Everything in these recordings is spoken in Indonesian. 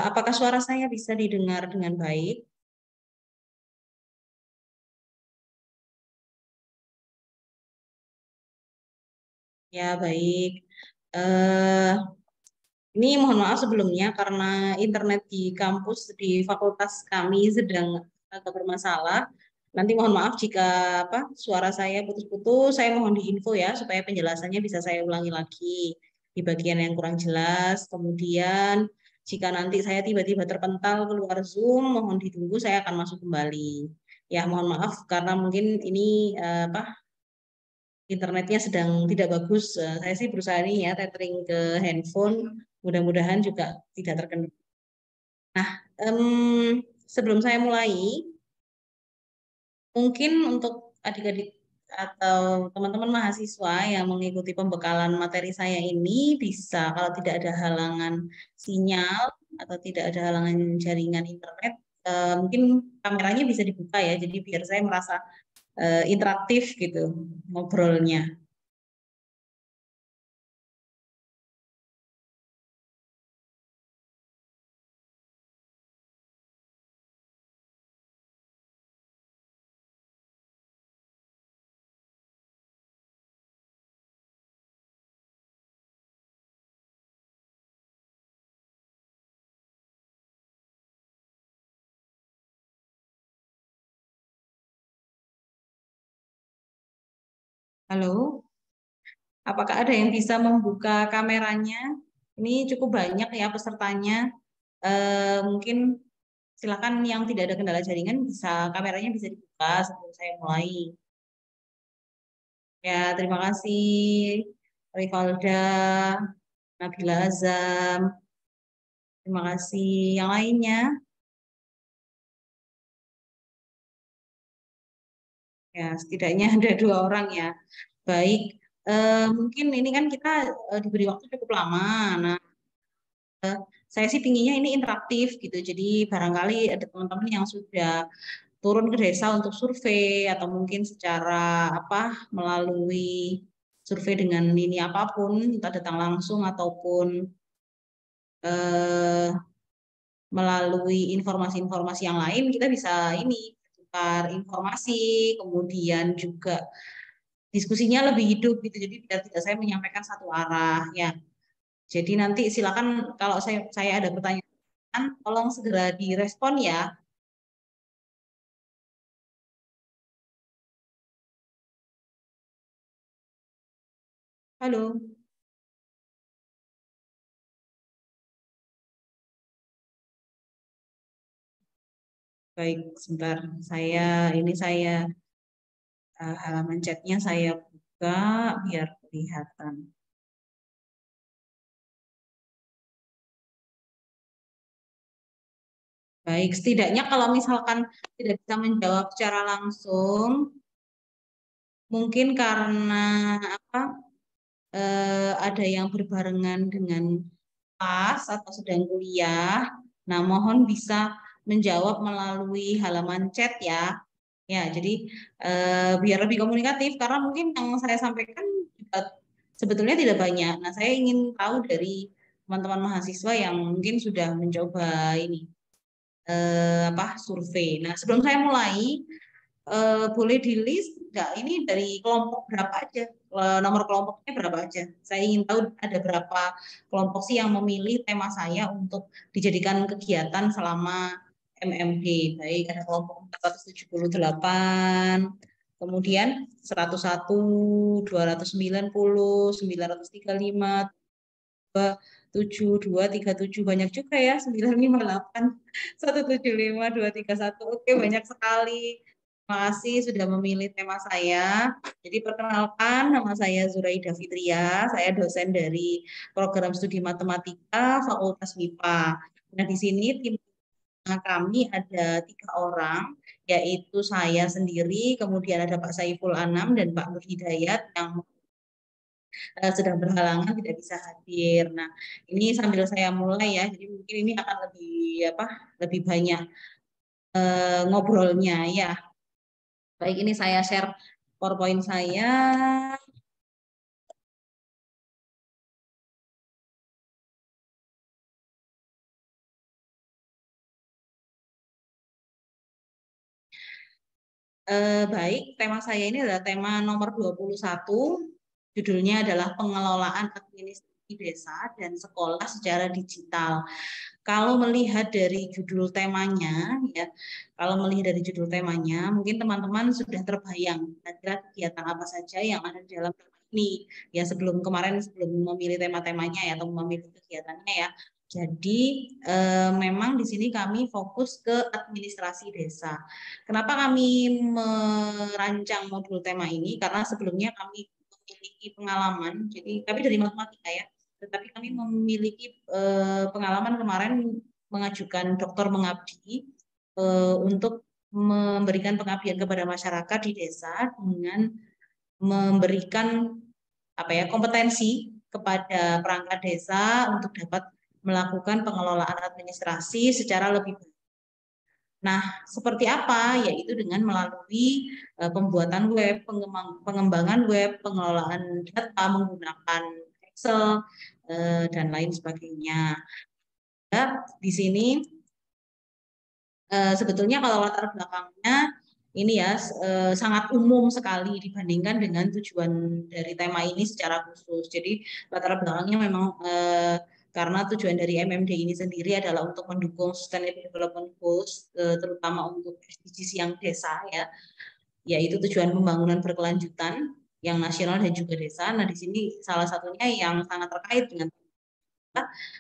Apakah suara saya bisa didengar dengan baik? Ya, baik. Eh, ini mohon maaf sebelumnya karena internet di kampus di fakultas kami sedang agak bermasalah. Nanti mohon maaf jika suara saya putus-putus. Saya mohon diinfo ya supaya penjelasannya bisa saya ulangi lagi di bagian yang kurang jelas. Kemudian jika nanti saya tiba-tiba terpental keluar Zoom, mohon ditunggu saya akan masuk kembali. Ya, mohon maaf karena mungkin ini internetnya sedang tidak bagus. Saya sih berusaha ini ya tethering ke handphone. Mudah-mudahan juga tidak terkendala. Sebelum saya mulai, mungkin untuk adik-adik atau teman-teman mahasiswa yang mengikuti pembekalan materi saya ini bisa kalau tidak ada halangan sinyal atau tidak ada halangan jaringan internet, mungkin kameranya bisa dibuka ya. Jadi biar saya merasa interaktif gitu ngobrolnya. Halo? Apakah ada yang bisa membuka kameranya? Ini cukup banyak ya pesertanya. Mungkin silakan yang tidak ada kendala jaringan bisa kameranya bisa dibuka sebelum saya mulai. Ya, terima kasih Rivalda, Nabila Azam. Terima kasih yang lainnya. Ya, setidaknya ada dua orang ya. Baik, mungkin ini kan kita diberi waktu cukup lama. Nah, saya sih pinginnya ini interaktif gitu. Jadi barangkali ada teman-teman yang sudah turun ke desa untuk survei atau mungkin secara melalui survei dengan ini apapun, entah datang langsung ataupun eh, melalui informasi-informasi yang lain, kita bisa ini tukar informasi, kemudian juga diskusinya lebih hidup gitu. Jadi biar tidak saya menyampaikan satu arah ya. Jadi nanti silakan kalau saya ada pertanyaan, tolong segera direspon ya. Halo. Baik, sebentar. Saya halaman chatnya saya buka biar kelihatan. Baik, setidaknya kalau misalkan tidak bisa menjawab secara langsung, mungkin karena apa ada yang berbarengan dengan kelas atau sedang kuliah. Nah, mohon bisa menjawab melalui halaman chat ya. Ya, jadi biar lebih komunikatif karena mungkin yang saya sampaikan juga sebetulnya tidak banyak. Nah, saya ingin tahu dari teman-teman mahasiswa yang mungkin sudah mencoba ini survei. Nah, sebelum saya mulai boleh di list nggak ini dari kelompok berapa aja? Nomor kelompoknya berapa aja? Saya ingin tahu ada berapa kelompok sih yang memilih tema saya untuk dijadikan kegiatan selama MMD. Baik, ada kelompok 478, kemudian 101, 290, 935, tujuh, 237 banyak juga ya, 958, 175, 231. Oke, banyak sekali. Terima kasih sudah memilih tema saya. Jadi perkenalkan, nama saya Zuraida Fitria. Saya dosen dari program studi matematika Fakultas MIPA. Nah, di sini tim kami ada 3 orang, yaitu saya sendiri, kemudian ada Pak Saiful Anam dan Pak Nur Hidayat yang sedang berhalangan tidak bisa hadir. Nah, ini sambil saya mulai ya, jadi mungkin ini akan lebih banyak ngobrolnya ya. Baik, ini saya share PowerPoint saya. Baik, tema saya ini adalah tema nomor 21. Judulnya adalah pengelolaan administrasi desa dan sekolah secara digital. Kalau melihat dari judul temanya, ya, kalau melihat dari judul temanya, mungkin teman-teman sudah terbayang kira-kira kegiatan apa saja yang ada di dalam tema ini. Ya, sebelum memilih tema-temanya ya, atau memilih kegiatannya ya. Jadi memang di sini kami fokus ke administrasi desa. Kenapa kami merancang modul tema ini? Karena sebelumnya kami memiliki pengalaman, jadi kami dari matematika ya, tetapi kami memiliki pengalaman kemarin mengajukan doktor mengabdi untuk memberikan pengabdian kepada masyarakat di desa dengan memberikan kompetensi kepada perangkat desa untuk dapat melakukan pengelolaan administrasi secara lebih baik. Nah, seperti apa? Yaitu dengan melalui pembuatan web, pengembangan web, pengelolaan data menggunakan Excel, dan lain sebagainya. Ya, di sini sebetulnya kalau latar belakangnya ini ya sangat umum sekali dibandingkan dengan tujuan dari tema ini secara khusus. Jadi latar belakangnya memang karena tujuan dari MMD ini sendiri adalah untuk mendukung Sustainable Development Goals, terutama untuk SDGs yang desa ya, yaitu tujuan pembangunan berkelanjutan yang nasional dan juga desa. Nah, di sini salah satunya yang sangat terkait dengan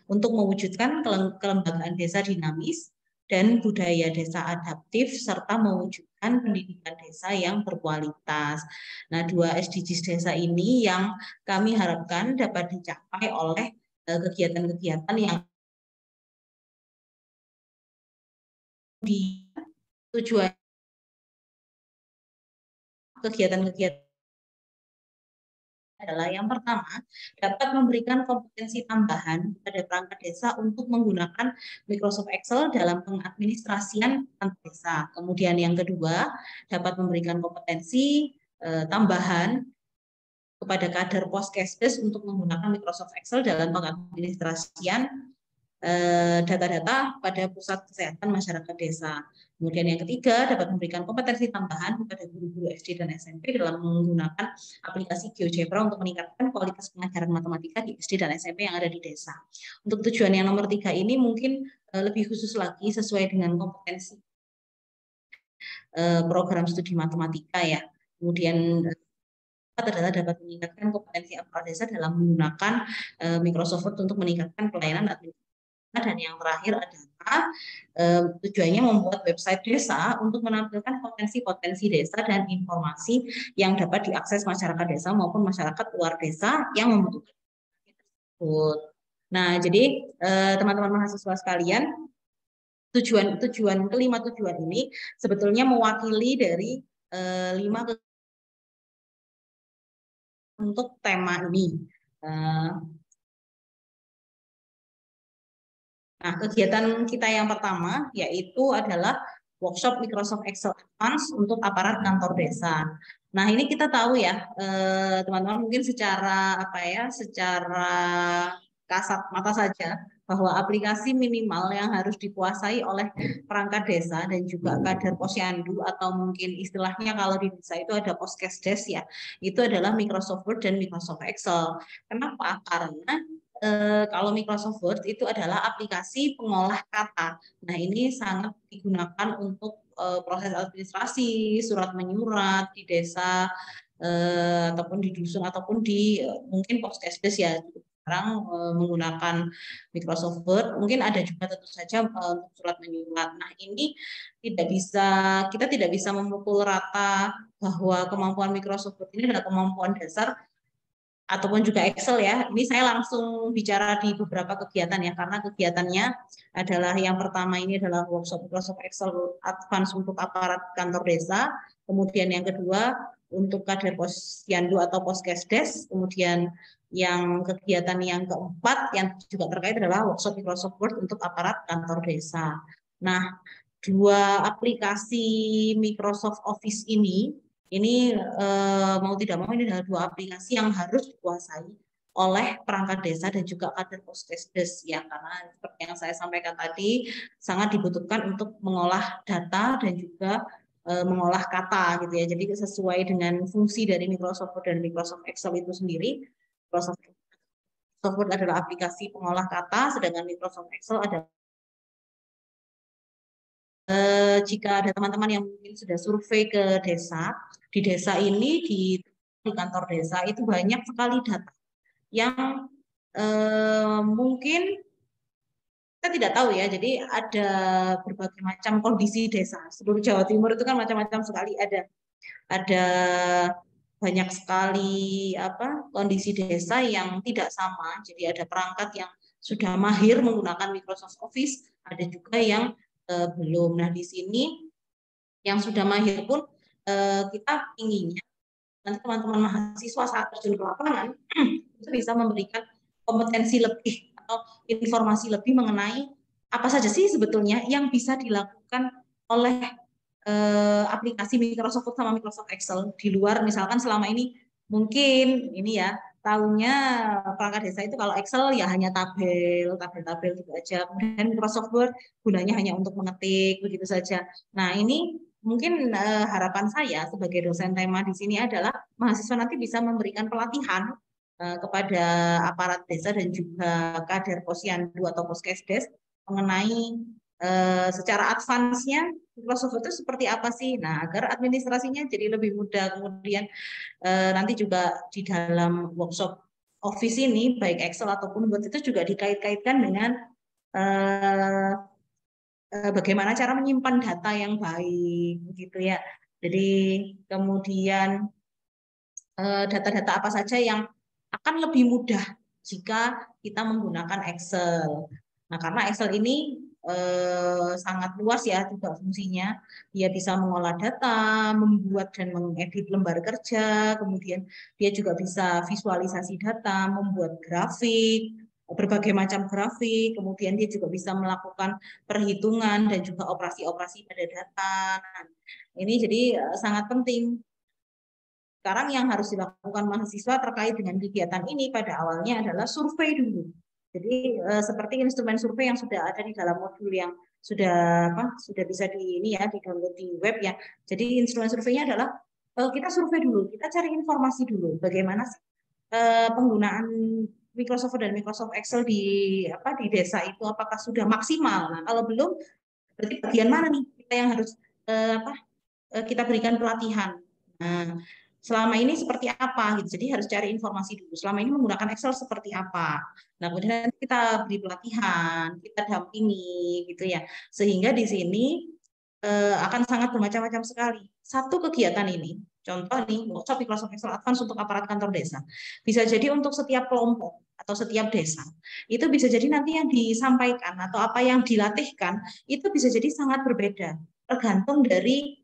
untuk mewujudkan kelembagaan desa dinamis dan budaya desa adaptif serta mewujudkan pendidikan desa yang berkualitas. Nah, 2 SDGs desa ini yang kami harapkan dapat dicapai oleh kegiatan-kegiatan yang di tujuan kegiatan-kegiatan adalah yang pertama, dapat memberikan kompetensi tambahan pada perangkat desa untuk menggunakan Microsoft Excel dalam pengadministrasian perangkat desa. Kemudian yang kedua, dapat memberikan kompetensi tambahan kepada kader Poskesdes untuk menggunakan Microsoft Excel dalam pengadministrasian data-data pada pusat kesehatan masyarakat desa. Kemudian yang ketiga, dapat memberikan kompetensi tambahan kepada guru-guru SD dan SMP dalam menggunakan aplikasi GeoGebra untuk meningkatkan kualitas pengajaran matematika di SD dan SMP yang ada di desa. Untuk tujuan yang nomor 3 ini mungkin lebih khusus lagi sesuai dengan kompetensi program studi matematika ya. Kemudian adalah dapat meningkatkan kompetensi aparat desa dalam menggunakan Microsoft Word untuk meningkatkan pelayanan administrasi. Dan yang terakhir adalah tujuannya membuat website desa untuk menampilkan potensi-potensi desa dan informasi yang dapat diakses masyarakat desa maupun masyarakat luar desa yang membutuhkan tersebut. Nah, jadi teman-teman mahasiswa sekalian, tujuan kelima tujuan ini sebetulnya mewakili dari 5 untuk tema ini. Nah, kegiatan kita yang pertama yaitu adalah workshop Microsoft Excel Advance untuk aparat kantor desa. Nah, ini kita tahu ya, teman-teman mungkin secara secara kasat mata saja bahwa aplikasi minimal yang harus dikuasai oleh perangkat desa dan juga kader posyandu atau mungkin istilahnya kalau di desa itu ada poskesdes ya, itu adalah Microsoft Word dan Microsoft Excel. Kenapa? Karena kalau Microsoft Word itu adalah aplikasi pengolah kata. Nah, ini sangat digunakan untuk proses administrasi, surat menyurat di desa, ataupun di dusun, ataupun di mungkin poskesdes ya. Sekarang menggunakan Microsoft Word, mungkin ada juga tentu saja untuk surat menyurat. Nah, ini kita tidak bisa memukul rata bahwa kemampuan Microsoft Word ini adalah kemampuan dasar ataupun juga Excel ya. Ini saya langsung bicara di beberapa kegiatan ya, karena kegiatannya adalah yang pertama ini adalah workshop Microsoft Excel Advance untuk aparat kantor desa, kemudian yang kedua untuk kader posyandu atau poskesdes, kemudian yang kegiatan yang keempat yang juga terkait adalah workshop Microsoft Word untuk aparat kantor desa. Nah, 2 aplikasi Microsoft Office ini mau tidak mau ini adalah 2 aplikasi yang harus dikuasai oleh perangkat desa dan juga kader poskesdes ya, karena seperti yang saya sampaikan tadi sangat dibutuhkan untuk mengolah data dan juga mengolah kata gitu ya. Jadi sesuai dengan fungsi dari Microsoft Word dan Microsoft Excel itu sendiri. Microsoft Word adalah aplikasi pengolah kata, sedangkan Microsoft Excel adalah jika ada teman-teman yang mungkin sudah survei ke desa, di desa ini di kantor desa itu banyak sekali data yang mungkin kita tidak tahu ya. Jadi ada berbagai macam kondisi desa. Seluruh Jawa Timur itu kan macam-macam sekali. Ada banyak sekali kondisi desa yang tidak sama. Jadi ada perangkat yang sudah mahir menggunakan Microsoft Office, ada juga yang belum. Nah, di sini yang sudah mahir pun kita inginnya nanti teman-teman mahasiswa saat terjun ke lapangan itu bisa memberikan kompetensi lebih atau informasi lebih mengenai apa saja sih sebetulnya yang bisa dilakukan oleh aplikasi Microsoft Word sama Microsoft Excel di luar. Misalkan selama ini mungkin ini ya tahunya perangkat desa itu kalau Excel ya hanya tabel gitu aja. Kemudian Microsoft Word gunanya hanya untuk mengetik begitu saja. Nah, ini mungkin harapan saya sebagai dosen tema di sini adalah mahasiswa nanti bisa memberikan pelatihan kepada aparat desa dan juga kader Posyandu atau Poskesdes mengenai secara advance-nya Microsoft itu seperti apa sih? Nah, agar administrasinya jadi lebih mudah. Kemudian nanti juga di dalam workshop Office ini, baik Excel ataupun Word itu juga dikait-kaitkan dengan bagaimana cara menyimpan data yang baik, gitu ya. Jadi kemudian data-data apa saja yang akan lebih mudah jika kita menggunakan Excel. Nah, karena Excel ini sangat luas ya juga fungsinya. Dia bisa mengolah data, membuat dan mengedit lembar kerja, kemudian dia juga bisa visualisasi data, membuat grafik, berbagai macam grafik, kemudian dia juga bisa melakukan perhitungan dan juga operasi-operasi pada data. Nah, ini jadi sangat penting. Sekarang yang harus dilakukan mahasiswa terkait dengan kegiatan ini pada awalnya adalah survei dulu. Jadi seperti instrumen survei yang sudah ada di dalam modul yang sudah bisa di-download di web ya. Jadi instrumen surveinya adalah kita survei dulu, kita cari informasi dulu bagaimana sih penggunaan Microsoft dan Microsoft Excel di desa itu apakah sudah maksimal. Nah, kalau belum berarti bagian mana nih kita yang harus kita berikan pelatihan. Nah, selama ini seperti apa gitu. Jadi harus cari informasi dulu. Selama ini menggunakan Excel seperti apa. Nah, kemudian kita beri pelatihan, kita dampingi gitu ya. Sehingga di sini akan sangat bermacam-macam sekali. Satu kegiatan ini, contoh nih, workshop Microsoft Excel Advance untuk aparat kantor desa. Bisa jadi untuk setiap kelompok atau setiap desa. Itu bisa jadi nanti yang disampaikan atau apa yang dilatihkan itu bisa jadi sangat berbeda. Tergantung dari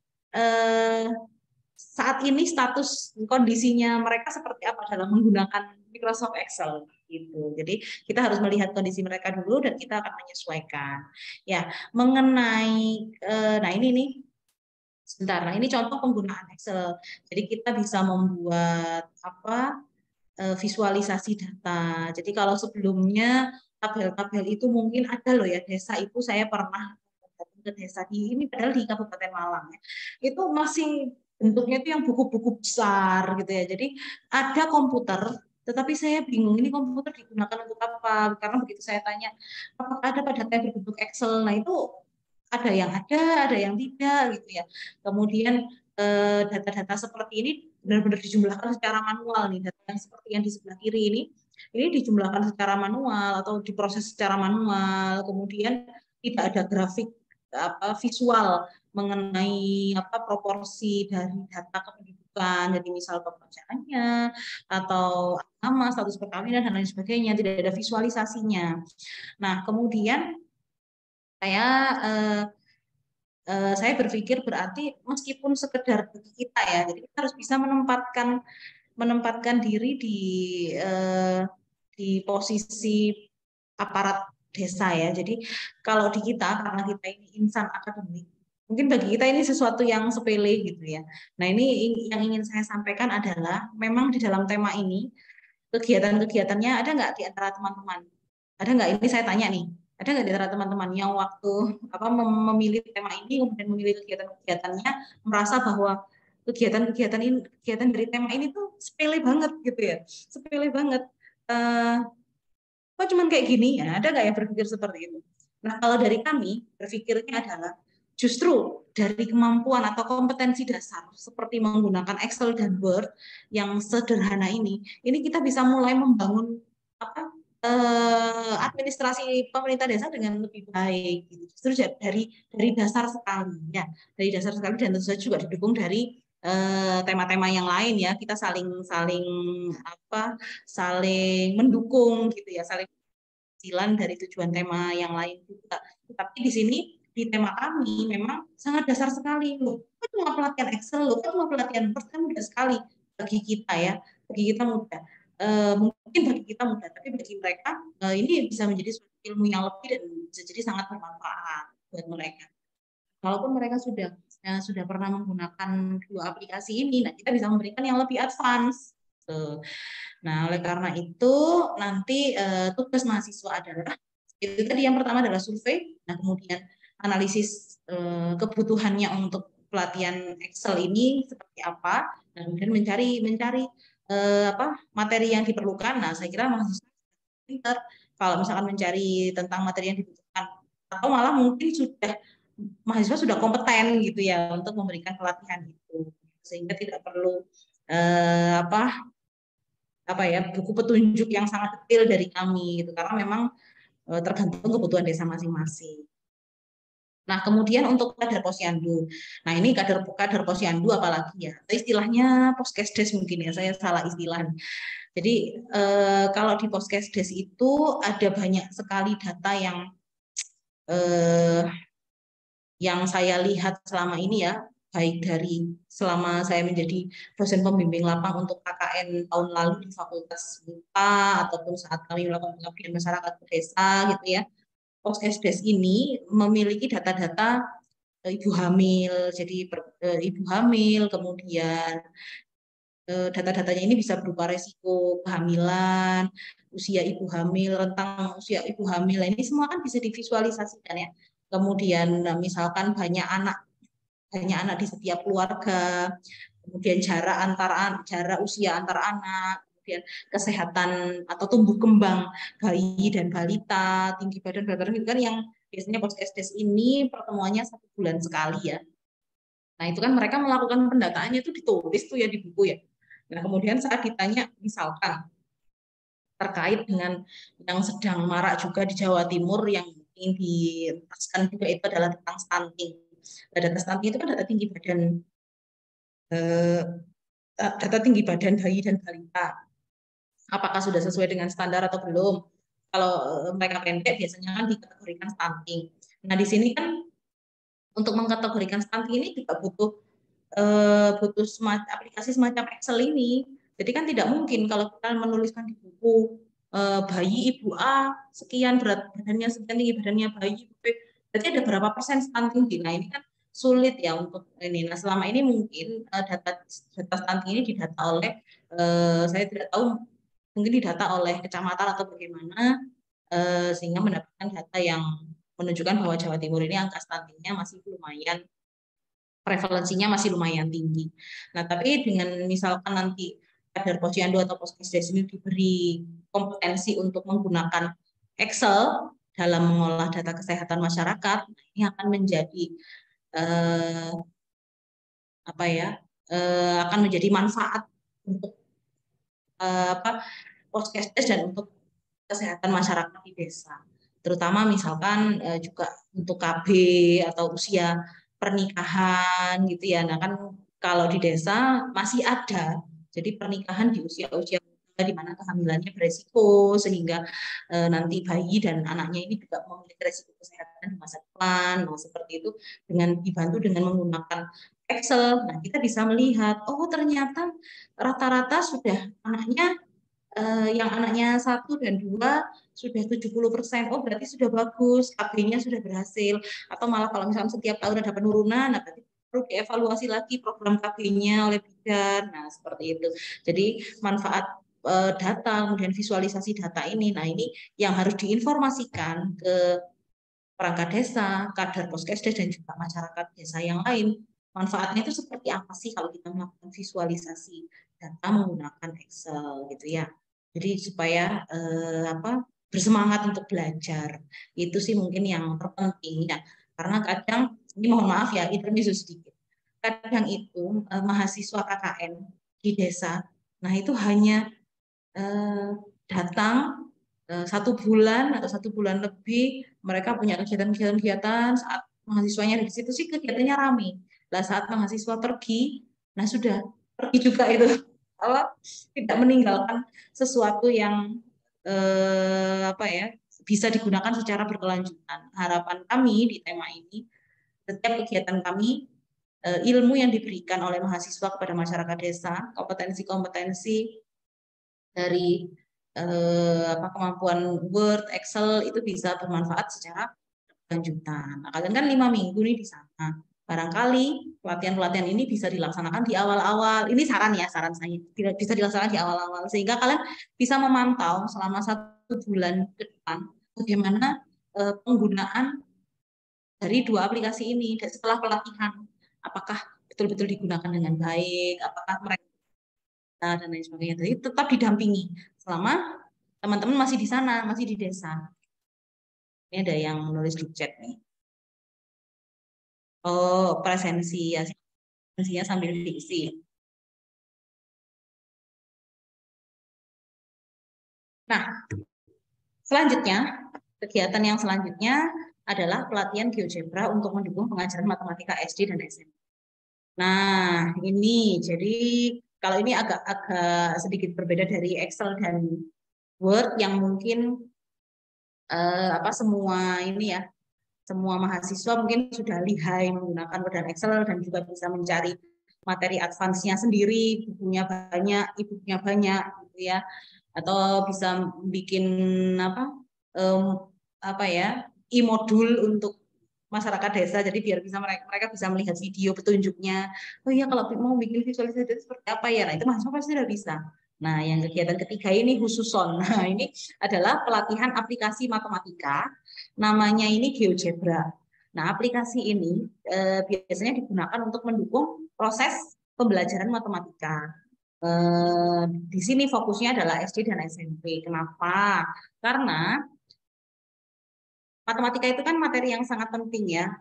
saat ini status kondisinya mereka seperti apa dalam menggunakan Microsoft Excel gitu. Jadi kita harus melihat kondisi mereka dulu dan kita akan menyesuaikan. Ya, mengenai nah ini nih sebentar. Nah, ini contoh penggunaan Excel. Jadi kita bisa membuat visualisasi data. Jadi kalau sebelumnya tabel-tabel itu mungkin ada loh ya, desa itu saya pernah ke desa ini padahal di Kabupaten Malang ya. Itu masih bentuknya itu yang buku-buku besar gitu ya. Jadi ada komputer, tetapi saya bingung ini komputer digunakan untuk apa? Karena begitu saya tanya, apakah ada pada data berbentuk Excel? Nah itu ada yang tidak gitu ya. Kemudian data-data seperti ini benar-benar dijumlahkan secara manual nih, data yang seperti yang di sebelah kiri ini dijumlahkan secara manual atau diproses secara manual, kemudian tidak ada grafik visual mengenai proporsi dari data kependudukan, jadi misal pekerjaannya atau agama, status perkawinan dan lain sebagainya, tidak ada visualisasinya. Nah, kemudian saya berpikir berarti meskipun sekedar bagi kita ya, jadi kita harus bisa menempatkan diri di posisi aparat desa ya. Jadi kalau di kita karena kita ini insan akademik, mungkin bagi kita ini sesuatu yang sepele gitu ya. Nah, ini yang ingin saya sampaikan adalah memang di dalam tema ini kegiatan-kegiatannya ada nggak di antara teman-teman? Ada nggak? Ini saya tanya nih. Ada nggak di antara teman-teman yang waktu memilih tema ini, kemudian memilih kegiatan-kegiatannya, merasa bahwa kegiatan dari tema ini tuh sepele banget gitu ya, sepele banget. Kok cuman kayak gini ya? Ada nggak yang berpikir seperti itu? Nah, kalau dari kami berpikirnya adalah justru dari kemampuan atau kompetensi dasar seperti menggunakan Excel dan Word yang sederhana ini kita bisa mulai membangun administrasi pemerintah desa dengan lebih baik. Gitu. Justru dari dasar sekali ya, dari dasar sekali dan tentu saja juga didukung dari tema-tema yang lain ya. Kita saling saling saling mendukung gitu ya, saling kecilan dari tujuan tema yang lain juga. Tapi di sini di tema kami memang sangat dasar sekali. Loh, kan cuma pelatihan Excel, loh, kan cuma pelatihan Word, kan mudah sekali bagi kita ya, bagi kita mudah. Mungkin bagi kita mudah, tapi bagi mereka ini bisa menjadi suatu ilmu yang lebih dan bisa jadi sangat bermanfaat buat mereka. Walaupun mereka sudah pernah menggunakan dua aplikasi ini, nah kita bisa memberikan yang lebih advance. Nah, oleh karena itu nanti tugas mahasiswa adalah itu tadi yang pertama adalah survei, nah kemudian analisis kebutuhannya untuk pelatihan Excel ini seperti apa, dan kemudian mencari materi yang diperlukan. Nah, saya kira mahasiswa pintar kalau misalkan mencari tentang materi yang dibutuhkan, atau malah mungkin mahasiswa sudah kompeten gitu ya untuk memberikan pelatihan itu, sehingga tidak perlu eh, apa buku petunjuk yang sangat detail dari kami gitu, karena memang tergantung kebutuhan desa masing-masing. Nah, kemudian untuk kader posyandu. Nah, ini kader posyandu apalagi ya. Istilahnya poskesdes mungkin ya, saya salah istilah. Jadi kalau di poskesdes itu ada banyak sekali data eh, yang saya lihat selama ini ya, baik dari selama saya menjadi dosen pembimbing lapang untuk KKN tahun lalu di Fakultas MIPA ataupun saat kami melakukan pengabdian masyarakat ke desa gitu ya. Poskesdes ini memiliki data-data ibu hamil, jadi ibu hamil, kemudian data-datanya ini bisa berupa resiko kehamilan, usia ibu hamil, rentang usia ibu hamil, ini semua kan bisa divisualisasikan ya. Kemudian misalkan banyak anak di setiap keluarga, kemudian jarak usia antar anak, kemudian kesehatan atau tumbuh kembang bayi dan balita, tinggi badan itu kan yang biasanya poskesdes ini pertemuannya 1 bulan sekali ya. Nah itu kan mereka melakukan pendataannya itu ditulis tuh ya di buku ya. Nah kemudian saat ditanya misalkan terkait dengan yang sedang marak juga di Jawa Timur yang ingin dientaskan juga itu adalah tentang stunting. Nah, data stunting itu kan eh, data tinggi badan bayi dan balita. Apakah sudah sesuai dengan standar atau belum? Kalau mereka pendek biasanya kan dikategorikan stunting. Nah di sini kan untuk mengkategorikan stunting ini juga butuh aplikasi semacam Excel ini. Jadi kan tidak mungkin kalau kita menuliskan di buku bayi ibu A sekian berat badannya sekian tinggi badannya bayi ibu B, berarti ada berapa persen stunting. Nah ini kan sulit ya untuk ini. Nah selama ini mungkin data stunting ini didata oleh saya tidak tahu, mungkin didata oleh kecamatan atau bagaimana sehingga mendapatkan data yang menunjukkan bahwa Jawa Timur ini angka stuntingnya masih lumayan, prevalensinya masih lumayan tinggi. Nah, tapi dengan misalkan nanti kader posyandu atau poskesdes ini diberi kompetensi untuk menggunakan Excel dalam mengolah data kesehatan masyarakat, ini akan menjadi eh, akan menjadi manfaat untuk poskesdes dan untuk kesehatan masyarakat di desa. Terutama misalkan juga untuk KB atau usia pernikahan gitu ya. Nah kan kalau di desa masih ada. Jadi pernikahan di usia-usia di mana kehamilannya beresiko sehingga nanti bayi dan anaknya ini juga memiliki resiko kesehatan di masa depan. Nah, seperti itu dengan dibantu dengan menggunakan Excel. Nah, kita bisa melihat oh ternyata rata-rata sudah anaknya yang anaknya 1 dan 2 sudah 70%. Oh, berarti sudah bagus, KB-nya sudah berhasil. Atau malah kalau misalnya setiap tahun ada penurunan, nah berarti perlu dievaluasi lagi program KB-nya oleh bidan. Nah, seperti itu. Jadi manfaat data, kemudian visualisasi data ini. Nah, ini yang harus diinformasikan ke perangkat desa, kader Poskesdes, dan juga masyarakat desa yang lain. Manfaatnya itu seperti apa sih kalau kita melakukan visualisasi data menggunakan Excel gitu ya. Jadi supaya bersemangat untuk belajar. Itu sih mungkin yang terpenting ya. Karena kadang, ini mohon maaf ya, intermezzo sedikit. Kadang itu mahasiswa KKN di desa, nah itu hanya datang 1 bulan atau 1 bulan lebih, mereka punya kegiatan-kegiatan. Saat mahasiswanya di situ sih kegiatannya ramai. Lah saat mahasiswa pergi, nah sudah pergi juga itu, tidak meninggalkan sesuatu yang bisa digunakan secara berkelanjutan. Harapan kami di tema ini, setiap kegiatan kami, ilmu yang diberikan oleh mahasiswa kepada masyarakat desa, kompetensi-kompetensi dari kemampuan Word, Excel itu bisa bermanfaat secara berkelanjutan. Nah, kalian kan 5 minggu nih di sana. Barangkali pelatihan-pelatihan ini bisa dilaksanakan di awal-awal. Ini saran ya, saran saya. Bisa dilaksanakan di awal-awal sehingga kalian bisa memantau selama 1 bulan ke depan bagaimana penggunaan dari 2 aplikasi ini setelah pelatihan. Apakah betul-betul digunakan dengan baik? Apakah mereka dan lain sebagainya. Jadi tetap didampingi selama teman-teman masih di sana, masih di desa. Ini ada yang menulis di chat nih. Oh, presensi ya, presensinya sambil fiksi. Nah, selanjutnya, kegiatan yang selanjutnya adalah pelatihan GeoGebra untuk mendukung pengajaran matematika SD dan SMP. Nah, ini jadi kalau ini agak sedikit berbeda dari Excel dan Word yang mungkin semua ini ya, semua mahasiswa mungkin sudah lihai menggunakan Word dan Excel dan juga bisa mencari materi advance-nya sendiri, bukunya banyak, e-booknya banyak, gitu ya, atau bisa bikin e-modul untuk masyarakat desa, jadi biar bisa mereka bisa melihat video petunjuknya. Oh iya, kalau mau bikin visualisasi itu seperti apa ya? Nah, itu mahasiswa pasti sudah bisa. Nah, yang kegiatan ketiga ini khususon. Nah, ini adalah pelatihan aplikasi matematika. Namanya ini GeoGebra. Nah, aplikasi ini biasanya digunakan untuk mendukung proses pembelajaran matematika. Di sini fokusnya adalah SD dan SMP. Kenapa? Karena matematika itu kan materi yang sangat penting ya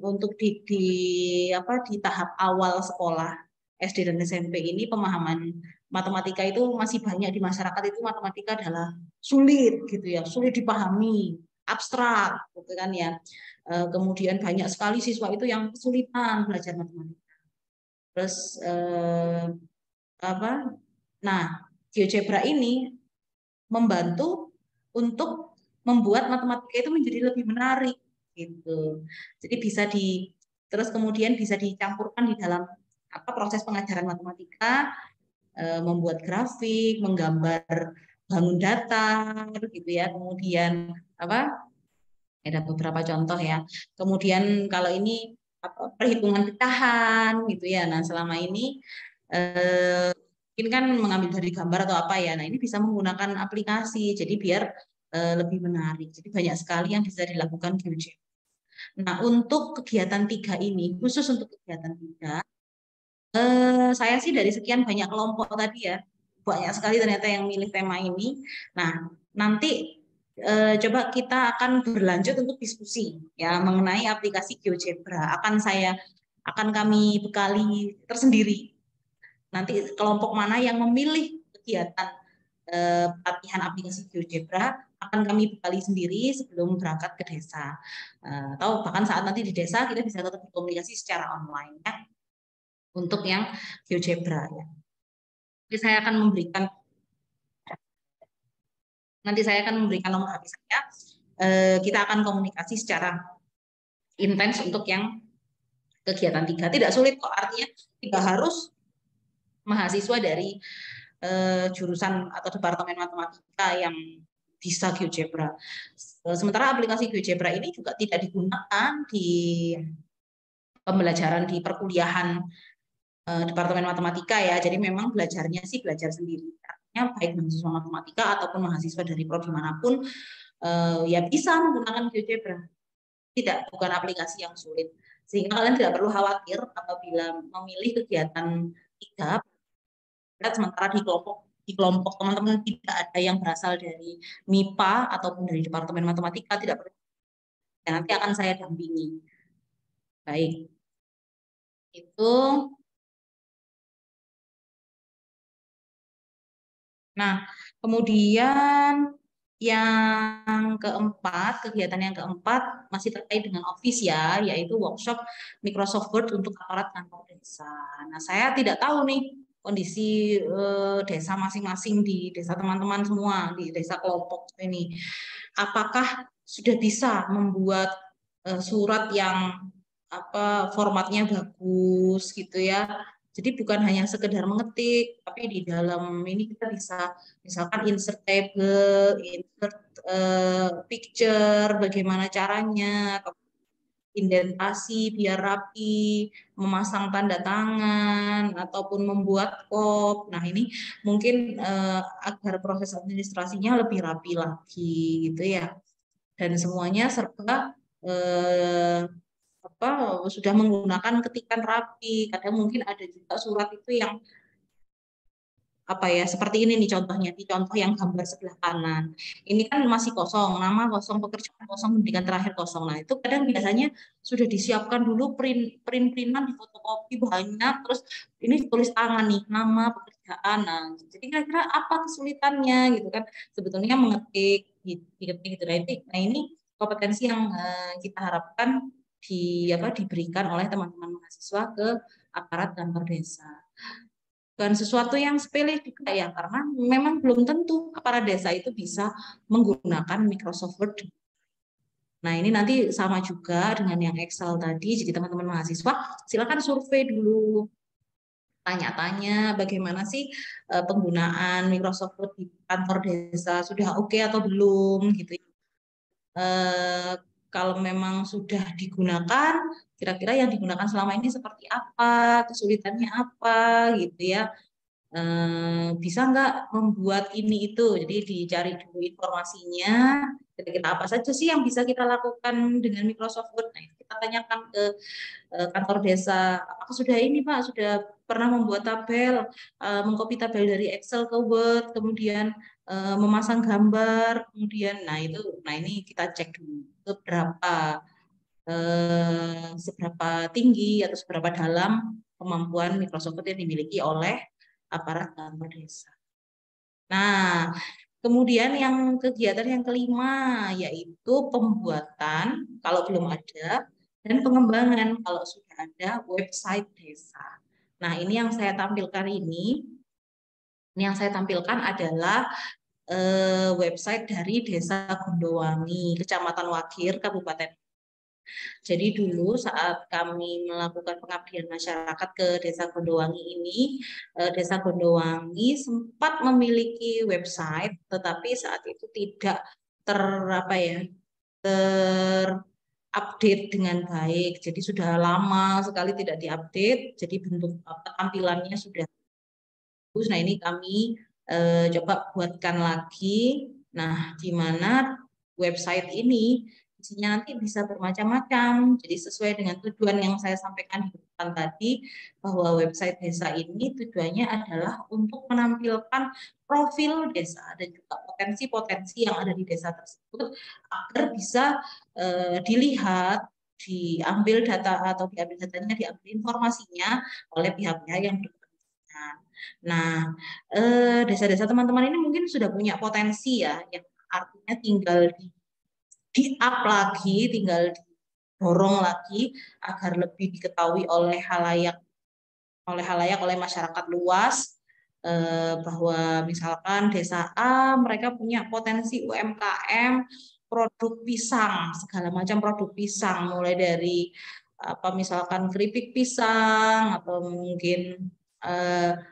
untuk di tahap awal sekolah SD dan SMP ini. Pemahaman matematika itu masih banyak di masyarakat, itu matematika adalah sulit gitu ya, sulit dipahami, abstrak gitu kan ya. Kemudian banyak sekali siswa itu yang kesulitan belajar matematika. Terus nah, GeoGebra ini membantu untuk membuat matematika itu menjadi lebih menarik gitu. Jadi terus kemudian bisa dicampurkan di dalam proses pengajaran matematika, membuat grafik, menggambar bangun datar gitu ya. Kemudian ada beberapa contoh ya. Kemudian kalau ini perhitungan pecahan gitu ya. Nah, selama ini mungkin kan mengambil dari gambar atau apa ya. Nah, ini bisa menggunakan aplikasi, jadi biar lebih menarik. Jadi banyak sekali yang bisa dilakukan GeoGebra. Nah, untuk kegiatan 3 ini, khusus untuk kegiatan 3, saya sih dari sekian banyak kelompok tadi ya, banyak sekali ternyata yang milih tema ini. Nah, nanti coba kita akan berlanjut untuk diskusi ya mengenai aplikasi GeoGebra. Akan kami bekali tersendiri. Nanti kelompok mana yang memilih kegiatan pelatihan aplikasi GeoGebra akan kami bekali sendiri sebelum berangkat ke desa. Atau bahkan saat nanti di desa kita bisa tetap berkomunikasi secara online ya untuk yang GeoGebra ya. Jadi nanti saya akan memberikan nomor HP saya. Kita akan komunikasi secara intens untuk yang kegiatan 3. Tidak sulit kok, artinya tidak harus mahasiswa dari jurusan atau departemen matematika yang bisa GeoGebra. Sementara aplikasi GeoGebra ini juga tidak digunakan di pembelajaran di perkuliahan departemen matematika ya. Jadi memang belajarnya sih belajar sendiri. baik mahasiswa matematika ataupun mahasiswa dari prodi manapun ya bisa menggunakan GeoGebra. Tidak, bukan aplikasi yang sulit. Sehingga kalian tidak perlu khawatir apabila memilih kegiatan 3, sementara di kelompok teman-teman tidak ada yang berasal dari MIPA ataupun dari Departemen Matematika, tidak perlu. Dan nanti akan saya dampingi. Baik. Itu. Nah, kemudian yang keempat, kegiatan yang keempat masih terkait dengan Office ya, yaitu workshop Microsoft Word untuk aparat kantor desa. Nah, saya tidak tahu nih kondisi desa masing-masing di desa teman-teman semua, di desa kelompok ini. Apakah sudah bisa membuat surat yang formatnya bagus gitu ya. Jadi bukan hanya sekedar mengetik, tapi di dalam ini kita bisa misalkan insert table, insert picture, bagaimana caranya, indentasi biar rapi, memasang tanda tangan, ataupun membuat kop. Nah ini mungkin agar proses administrasinya lebih rapi lagi gitu ya. Dan semuanya serba sudah menggunakan ketikan rapi. Kadang mungkin ada juga surat itu yang seperti ini nih contohnya, di contoh yang gambar sebelah kanan. Ini kan masih kosong, nama kosong, pekerjaan kosong, pendidikan terakhir kosong. Nah, itu kadang biasanya sudah disiapkan dulu printan di fotokopi banyak, terus ini tulis tangan nih, nama pekerjaan. Nah, jadi kira-kira apa kesulitannya gitu kan? Sebetulnya mengetik gitu. Nah, ini kompetensi yang kita harapkan diberikan oleh teman-teman mahasiswa ke aparat kantor desa. Bukan sesuatu yang sepele juga ya, karena memang belum tentu aparat desa itu bisa menggunakan Microsoft Word. Nah, ini nanti sama juga dengan yang Excel tadi. Jadi teman-teman mahasiswa silakan survei dulu, tanya-tanya bagaimana sih penggunaan Microsoft Word di kantor desa, sudah oke atau belum gitu ya. Kalau memang sudah digunakan, kira-kira yang digunakan selama ini seperti apa, kesulitannya apa gitu ya. Bisa nggak membuat ini itu, jadi dicari dulu informasinya, kira-kira apa saja sih yang bisa kita lakukan dengan Microsoft Word. Nah, kita tanyakan ke kantor desa, apakah sudah ini Pak, sudah pernah membuat tabel, mengcopy tabel dari Excel ke Word, kemudian memasang gambar, kemudian nah ini kita cek dulu seberapa tinggi atau seberapa dalam kemampuan Microsoft Word yang dimiliki oleh aparat kantor desa. Nah, kemudian yang kegiatan yang kelima yaitu pembuatan kalau belum ada dan pengembangan kalau sudah ada website desa. Nah, ini yang saya tampilkan ini yang saya tampilkan adalah website dari Desa Gondowangi, Kecamatan Wagir, Kabupaten. Jadi dulu saat kami melakukan pengabdian masyarakat ke Desa Gondowangi ini, Desa Gondowangi sempat memiliki website, tetapi saat itu tidak terupdate dengan baik. Jadi sudah lama sekali tidak diupdate, jadi bentuk tampilannya sudah bagus. Nah ini kami coba buatkan lagi. Nah, di mana website ini isinya nanti bisa bermacam-macam. Jadi sesuai dengan tujuan yang saya sampaikan di depan tadi, bahwa website desa ini tujuannya adalah untuk menampilkan profil desa dan juga potensi-potensi yang ada di desa tersebut agar bisa dilihat, diambil data atau diambil datanya, diambil informasinya oleh pihak-pihak yang berkepentingan. Nah, desa-desa teman-teman ini mungkin sudah punya potensi ya, yang artinya tinggal di-up lagi, tinggal didorong lagi agar lebih diketahui oleh halayak, oleh masyarakat luas, bahwa misalkan desa A mereka punya potensi UMKM produk pisang, segala macam produk pisang, mulai dari misalkan keripik pisang atau mungkin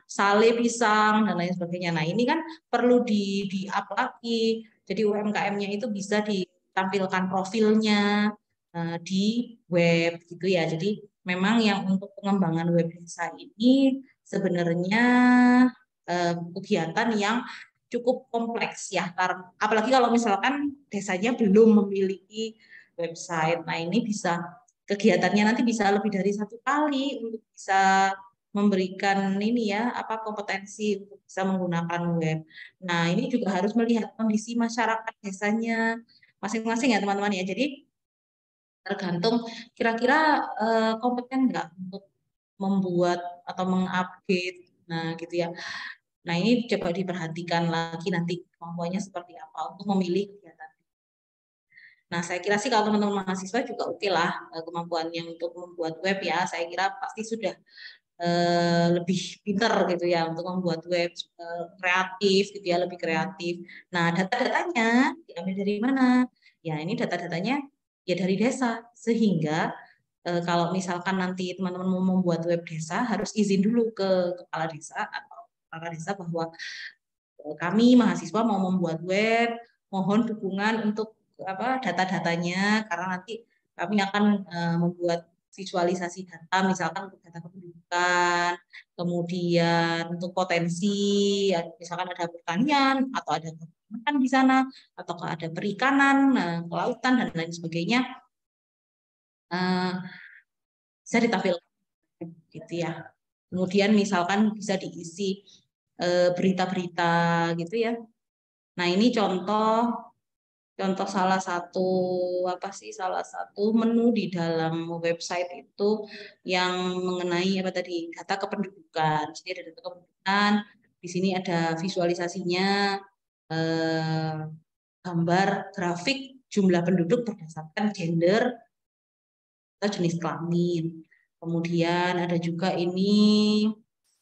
sale pisang dan lain sebagainya. Nah ini kan perlu di-up lagi, jadi UMKM-nya itu bisa ditampilkan profilnya di web gitu ya. Jadi memang yang untuk pengembangan web desa ini sebenarnya kegiatan yang cukup kompleks ya, karena apalagi kalau misalkan desanya belum memiliki website. Nah, ini bisa kegiatannya nanti bisa lebih dari satu kali untuk bisa memberikan ini ya apa kompetensi untuk bisa menggunakan web. Nah, ini juga harus melihat kondisi masyarakat desanya masing-masing ya teman-teman ya. Jadi tergantung kira-kira kompeten nggak untuk membuat atau mengupdate. Nah, gitu ya. Nah, ini coba diperhatikan lagi nanti kemampuannya seperti apa untuk memilih kegiatan. Nah, saya kira sih kalau teman-teman mahasiswa juga oke lah kemampuannya untuk membuat web ya. Saya kira pasti sudah lebih pinter gitu ya untuk membuat web kreatif gitu ya, lebih kreatif. Nah, data-datanya diambil dari mana? Ya, ini data-datanya ya dari desa. Sehingga kalau misalkan nanti teman-teman mau membuat web desa harus izin dulu ke kepala desa atau kepala desa bahwa kami mahasiswa mau membuat web, mohon dukungan untuk apa data-datanya karena nanti kami akan membuat visualisasi data misalkan untuk data kependudukan, kemudian untuk potensi misalkan ada pertanian atau ada peternakan di sana atau ada perikanan, kelautan dan lain sebagainya bisa ditampilkan gitu ya. Kemudian misalkan bisa diisi berita-berita gitu ya. Nah, ini contoh salah satu apa sih salah satu menu di dalam website itu yang mengenai apa tadi data kependudukan. Jadi ada data kependudukan, di sini ada visualisasinya, eh, gambar grafik jumlah penduduk berdasarkan gender atau jenis kelamin. Kemudian ada juga ini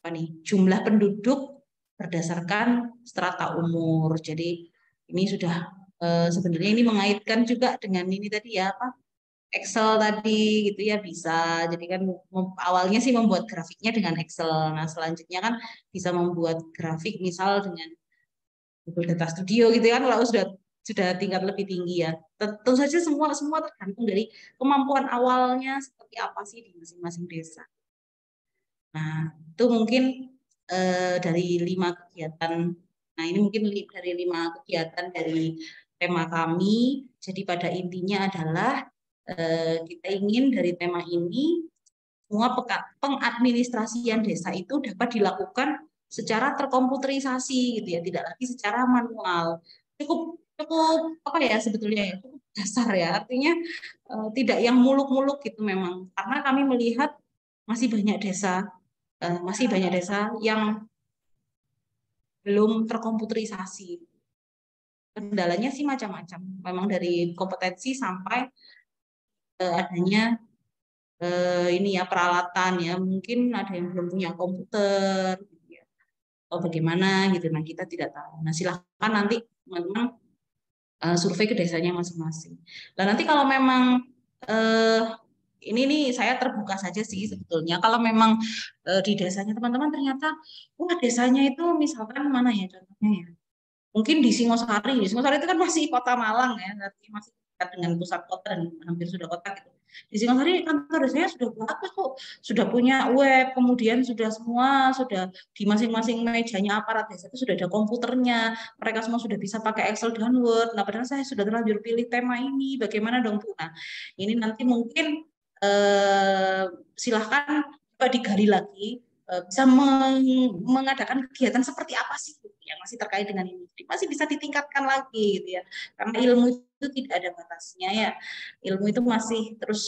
apa nih jumlah penduduk berdasarkan strata umur. Jadi ini sudah sebenarnya ini mengaitkan juga dengan ini tadi ya apa Excel tadi gitu ya bisa. Jadi kan awalnya sih membuat grafiknya dengan Excel. Nah, selanjutnya kan bisa membuat grafik misal dengan Google Data Studio gitu kan kalau sudah tingkat lebih tinggi ya. Tentu saja semua semua tergantung dari kemampuan awalnya seperti apa sih di masing-masing desa. Nah, itu mungkin dari 5 kegiatan. Nah, ini mungkin dari 5 kegiatan dari tema kami. Jadi pada intinya adalah kita ingin dari tema ini semua pengadministrasian desa itu dapat dilakukan secara terkomputerisasi gitu ya, tidak lagi secara manual. Cukup cukup apa ya sebetulnya ya, cukup dasar ya. Artinya tidak yang muluk-muluk gitu memang. Karena kami melihat masih banyak desa yang belum terkomputerisasi. Kendalanya sih macam-macam. Memang dari kompetensi sampai adanya ini ya peralatan ya. Mungkin ada yang belum punya komputer, gitu ya. Atau bagaimana gitu. Nah kita tidak tahu. Nah silahkan nanti teman-teman survei ke desanya masing-masing. Dan nanti kalau memang eh, ini nih saya terbuka saja sih sebetulnya. Kalau memang di desanya teman-teman ternyata, wah desanya itu misalkan mana ya contohnya ya. Mungkin di Singosari. Di Singosari itu kan masih kota Malang ya, berarti masih dekat dengan pusat kota dan hampir sudah kota gitu. Di Singosari kantor desanya sudah bagus kok, sudah punya web, kemudian sudah semua sudah di masing-masing mejanya aparat desa itu sudah ada komputernya, mereka semua sudah bisa pakai Excel dan Word. Nah, padahal saya sudah terlanjur pilih tema ini, bagaimana dong Bu? Nah, ini nanti mungkin eh, silahkan coba digali lagi bisa mengadakan kegiatan seperti apa sih yang masih terkait dengan ini. Jadi masih bisa ditingkatkan lagi gitu ya. Karena ilmu itu tidak ada batasnya ya. Ilmu itu masih terus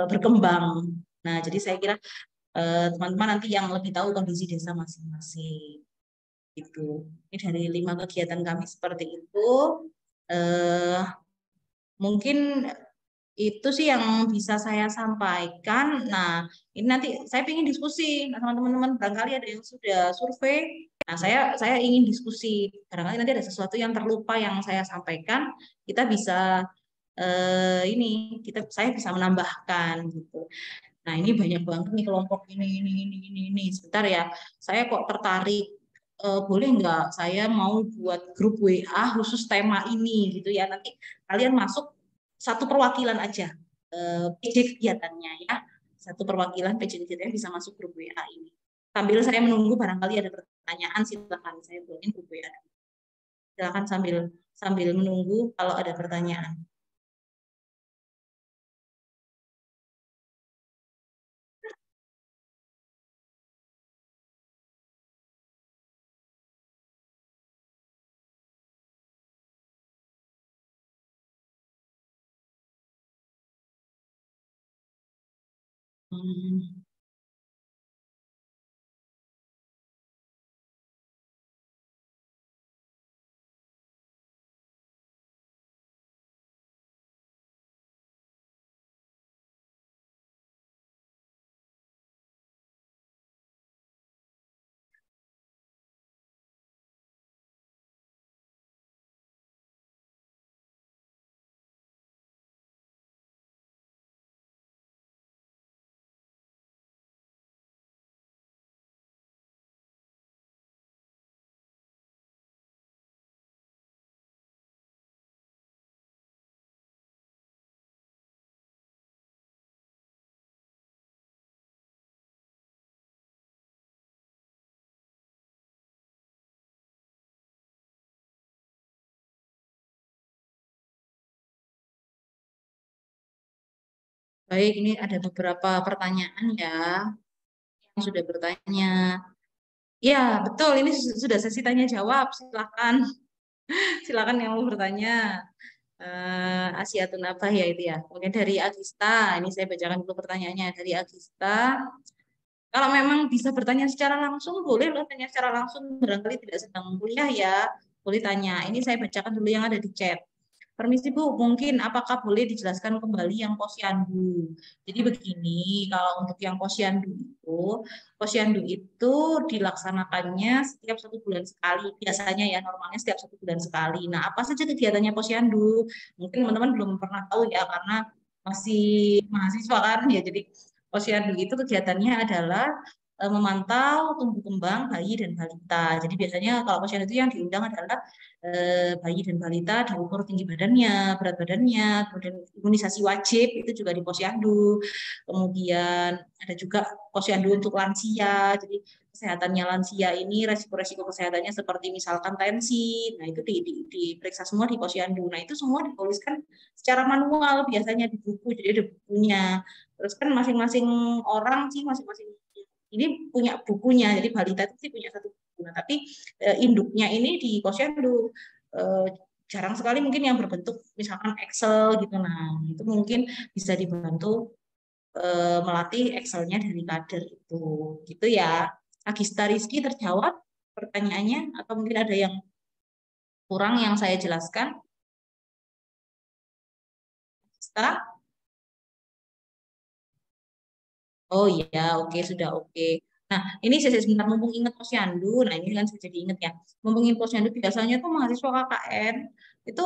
berkembang. Nah, jadi saya kira teman-teman nanti yang lebih tahu kondisi desa masing-masing gitu. Ini dari 5 kegiatan kami seperti itu. Eh, mungkin itu sih yang bisa saya sampaikan. Nah, ini nanti saya ingin diskusi. Nah, teman-teman barangkali ada yang sudah survei. Nah, saya ingin diskusi. Barangkali nanti ada sesuatu yang terlupa yang saya sampaikan, kita bisa ini saya bisa menambahkan gitu. Nah, ini banyak banget nih kelompok ini. Sebentar ya. Saya kok tertarik boleh nggak saya mau buat grup WA khusus tema ini gitu ya. Nanti kalian masuk satu perwakilan aja PJ kegiatannya ya. Satu perwakilan PJ kegiatannya bisa masuk grup WA ini. Sambil saya menunggu barangkali ada pertanyaan. pertanyaan, silakan saya buatin buku ya. Silakan sambil menunggu kalau ada pertanyaan. Hmm. Baik, ini ada beberapa pertanyaan ya yang sudah bertanya. Ya, betul. Ini sudah sesi tanya jawab. Silakan, silakan yang mau bertanya. Asiatun apa ya itu ya? Oke, dari Agista. Ini saya bacakan dulu pertanyaannya dari Agista. Kalau memang bisa bertanya secara langsung, boleh loh tanya secara langsung. Barangkali tidak sedang kuliah ya, boleh tanya. Ini saya bacakan dulu yang ada di chat. Permisi Bu, mungkin apakah boleh dijelaskan kembali yang posyandu? Jadi begini, kalau untuk yang posyandu itu dilaksanakannya setiap 1 bulan sekali. Biasanya ya, normalnya setiap 1 bulan sekali. Nah, apa saja kegiatannya posyandu? Mungkin teman-teman belum pernah tahu ya, karena masih mahasiswa kan ya. Jadi posyandu itu kegiatannya adalah memantau tumbuh kembang bayi dan balita. Jadi biasanya kalau posyandu itu yang diundang adalah bayi dan balita diukur tinggi badannya, berat badannya, kemudian imunisasi wajib itu juga di posyandu. Kemudian ada juga posyandu untuk lansia. Jadi kesehatannya lansia ini resiko-resiko kesehatannya seperti misalkan tensi. Nah, itu diperiksa semua di posyandu. Nah, itu semua dituliskan secara manual biasanya di buku. Jadi ada bukunya. Terus kan masing-masing orang sih masing-masing ini punya bukunya. Jadi balita itu sih punya satu buku. Nah, tapi induknya ini di posyandu jarang sekali mungkin yang berbentuk misalkan Excel gitu. Nah, itu mungkin bisa dibantu melatih Excelnya dari kader itu. Gitu ya. Agista Rizky terjawab pertanyaannya atau mungkin ada yang kurang yang saya jelaskan? Agista? Oh iya, oke, sudah oke. Nah, ini saya sebentar mumpung ingat posyandu. Nah, ini kan saya jadi ingat ya. Mumpung ingat posyandu biasanya tuh mahasiswa KKN itu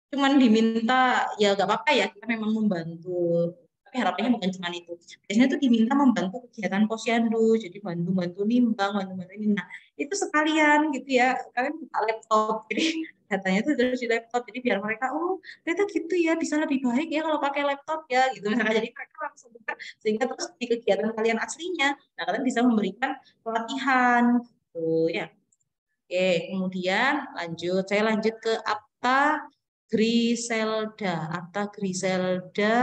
cuman diminta ya gak apa-apa ya, kita memang membantu. Tapi harapannya bukan cuma itu. Biasanya tuh diminta membantu kegiatan posyandu, jadi bantu-bantu nimbang, bantu-bantu ini. Nah, itu sekalian gitu ya. Kalian buka laptop. Jadi datanya tuh terus di laptop. Jadi biar mereka, oh, ternyata gitu ya, bisa lebih baik ya kalau pakai laptop ya gitu. Misalnya jadi mereka langsung buka sehingga terus di kegiatan kalian aslinya, nah kalian bisa memberikan pelatihan, tuh ya. Oke, kemudian saya lanjut ke Apta Griselda. Apta Griselda.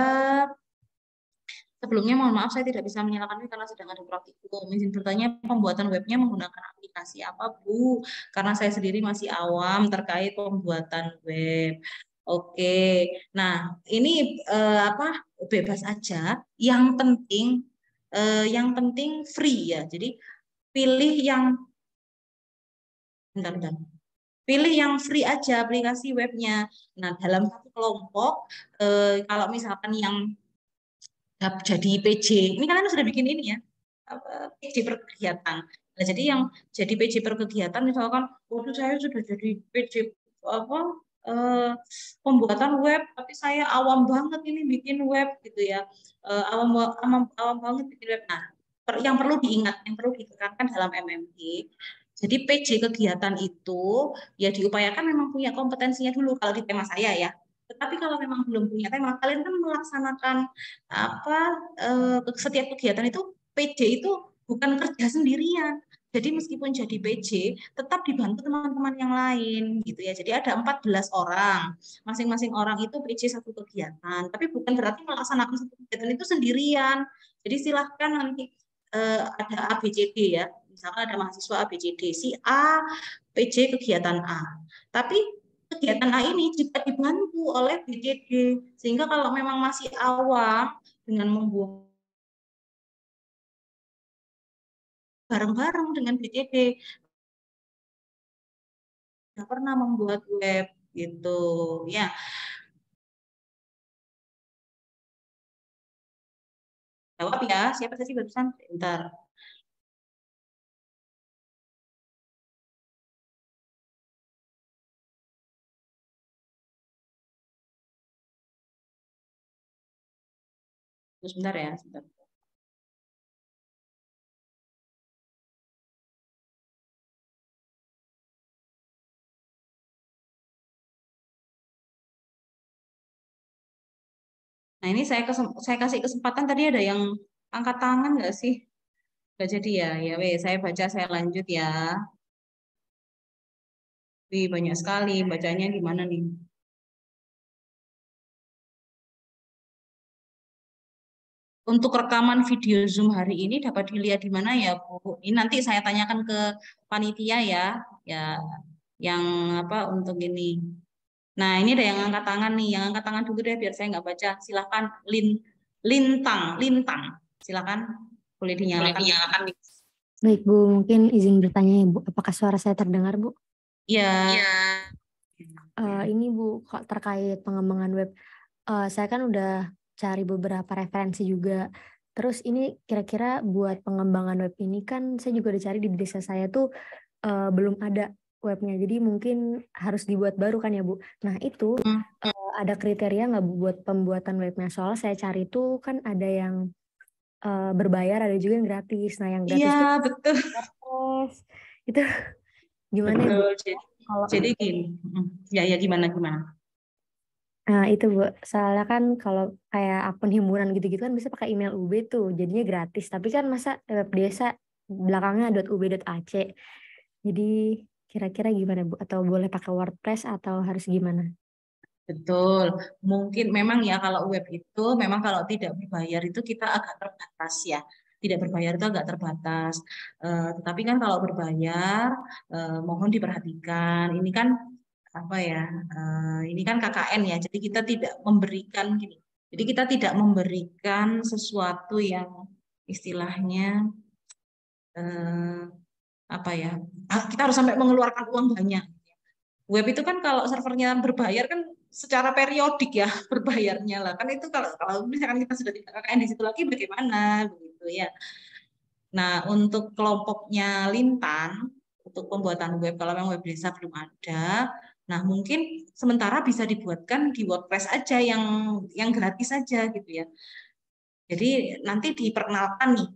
Sebelumnya mohon maaf saya tidak bisa menyalakannya karena sedang ada praktikum. Izin bertanya pembuatan webnya menggunakan aplikasi apa Bu? Karena saya sendiri masih awam terkait pembuatan web. Oke, nah ini apa bebas aja. Yang penting free ya. Jadi pilih yang bentar. Pilih yang free aja aplikasi webnya. Nah dalam satu kelompok, kalau misalkan yang jadi PJ. Ini kalian sudah bikin ini ya, PJ per kegiatan. Nah, jadi yang jadi PJ per kegiatan misalkan, waduh saya sudah jadi PJ apa pembuatan web, tapi saya awam banget ini bikin web gitu ya, awam banget bikin web. Nah, yang perlu diingat, yang perlu ditekankan dalam MMG. Jadi PJ kegiatan itu ya diupayakan memang punya kompetensinya dulu kalau di tema saya ya. Tetapi kalau memang belum punya tema, kalian kan melaksanakan apa setiap kegiatan itu PJ itu bukan kerja sendirian, Jadi meskipun jadi PJ, tetap dibantu teman-teman yang lain gitu ya. Jadi ada 14 orang. Masing-masing orang itu PJ satu kegiatan. Tapi bukan berarti melaksanakan satu kegiatan itu sendirian. Jadi silahkan nanti ada ABCD ya. Misalkan ada mahasiswa ABCD. Si A PJ kegiatan A. Tapi kegiatan A ini juga dibantu oleh BCD. Sehingga kalau memang masih awam dengan membuat bareng-bareng dengan BCD, nggak pernah membuat web gitu ya. Jawab ya, siapa tadi barusan? Bentar. Sebentar ya, sebentar. Nah ini saya kasih kesempatan, tadi ada yang angkat tangan nggak sih? Nggak jadi ya, ya weh, saya baca, saya lanjut ya. Wih, banyak sekali, bacanya gimana nih? Untuk rekaman video Zoom hari ini dapat dilihat di mana ya, Bu? Ini nanti saya tanyakan ke panitia ya, ya yang apa untuk ini. Nah, ini ada yang angkat tangan nih. Yang angkat tangan dulu deh biar saya nggak baca. Silakan Lintang. Silakan boleh dinyalakan. Baik Bu, mungkin izin bertanya ya Bu, apakah suara saya terdengar Bu? Iya. Ini Bu, kok terkait pengembangan web, saya kan udah cari beberapa referensi juga. Terus ini kira-kira buat pengembangan web ini kan saya juga udah cari di desa saya tuh belum ada webnya, jadi mungkin harus dibuat baru kan ya Bu. Nah itu ada kriteria nggak Bu buat pembuatan webnya? Soalnya saya cari tuh kan ada yang berbayar, ada juga yang gratis. Nah yang gratis Iya, tuh betul. WordPress itu gimana ya Bu? Betul. Kalau Jadi gini. Ya, ya gimana? Nah itu Bu, soalnya kan kalau kayak akun himpunan gitu-gitu kan bisa pakai email UB tuh, jadinya gratis. Tapi kan masa web desa belakangnya .ub.ac. Jadi kira-kira gimana Bu? Atau boleh pakai WordPress atau harus gimana? Betul. Mungkin memang ya kalau web itu memang kalau tidak berbayar itu kita agak terbatas ya. Tidak berbayar itu agak terbatas. Tetapi kan kalau berbayar, mohon diperhatikan. Ini kan apa ya? Ini kan KKN ya. Jadi kita tidak memberikan gini. Jadi kita tidak memberikan sesuatu yang istilahnya eh, apa ya? Kita harus sampai mengeluarkan uang banyak. Web itu kan kalau servernya berbayar kan secara periodik ya berbayarnya lah kan, itu kalau kalau misalkan kita sudah tidak KKN di situ lagi bagaimana begitu ya. Nah untuk kelompoknya Lintan untuk pembuatan web, kalau memang web desa belum ada, nah mungkin sementara bisa dibuatkan di WordPress aja yang gratis saja gitu ya. Jadi nanti diperkenalkan nih.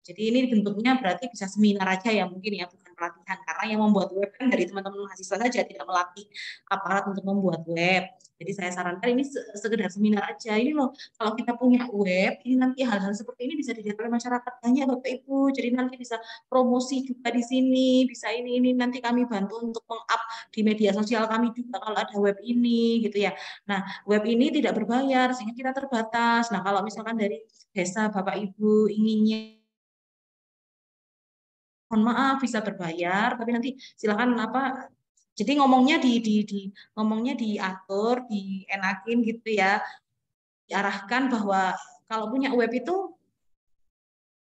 Jadi ini bentuknya berarti bisa seminar aja ya mungkin ya, bukan pelatihan. Karena yang membuat web kan dari teman-teman mahasiswa saja, tidak melatih aparat untuk membuat web. Jadi saya sarankan ini sekedar seminar aja. Ini loh, kalau kita punya web, ini nanti hal-hal seperti ini bisa dilihat oleh masyarakat banyak Bapak Ibu. Jadi nanti bisa promosi juga di sini, bisa ini nanti kami bantu untuk meng-up di media sosial kami juga kalau ada web ini gitu ya. Nah, web ini tidak berbayar sehingga kita terbatas. Nah, kalau misalkan dari desa Bapak Ibu inginnya, mohon maaf bisa berbayar, tapi nanti silakan apa. Jadi ngomongnya ngomongnya diatur, dienakin gitu ya, diarahkan bahwa kalau punya web itu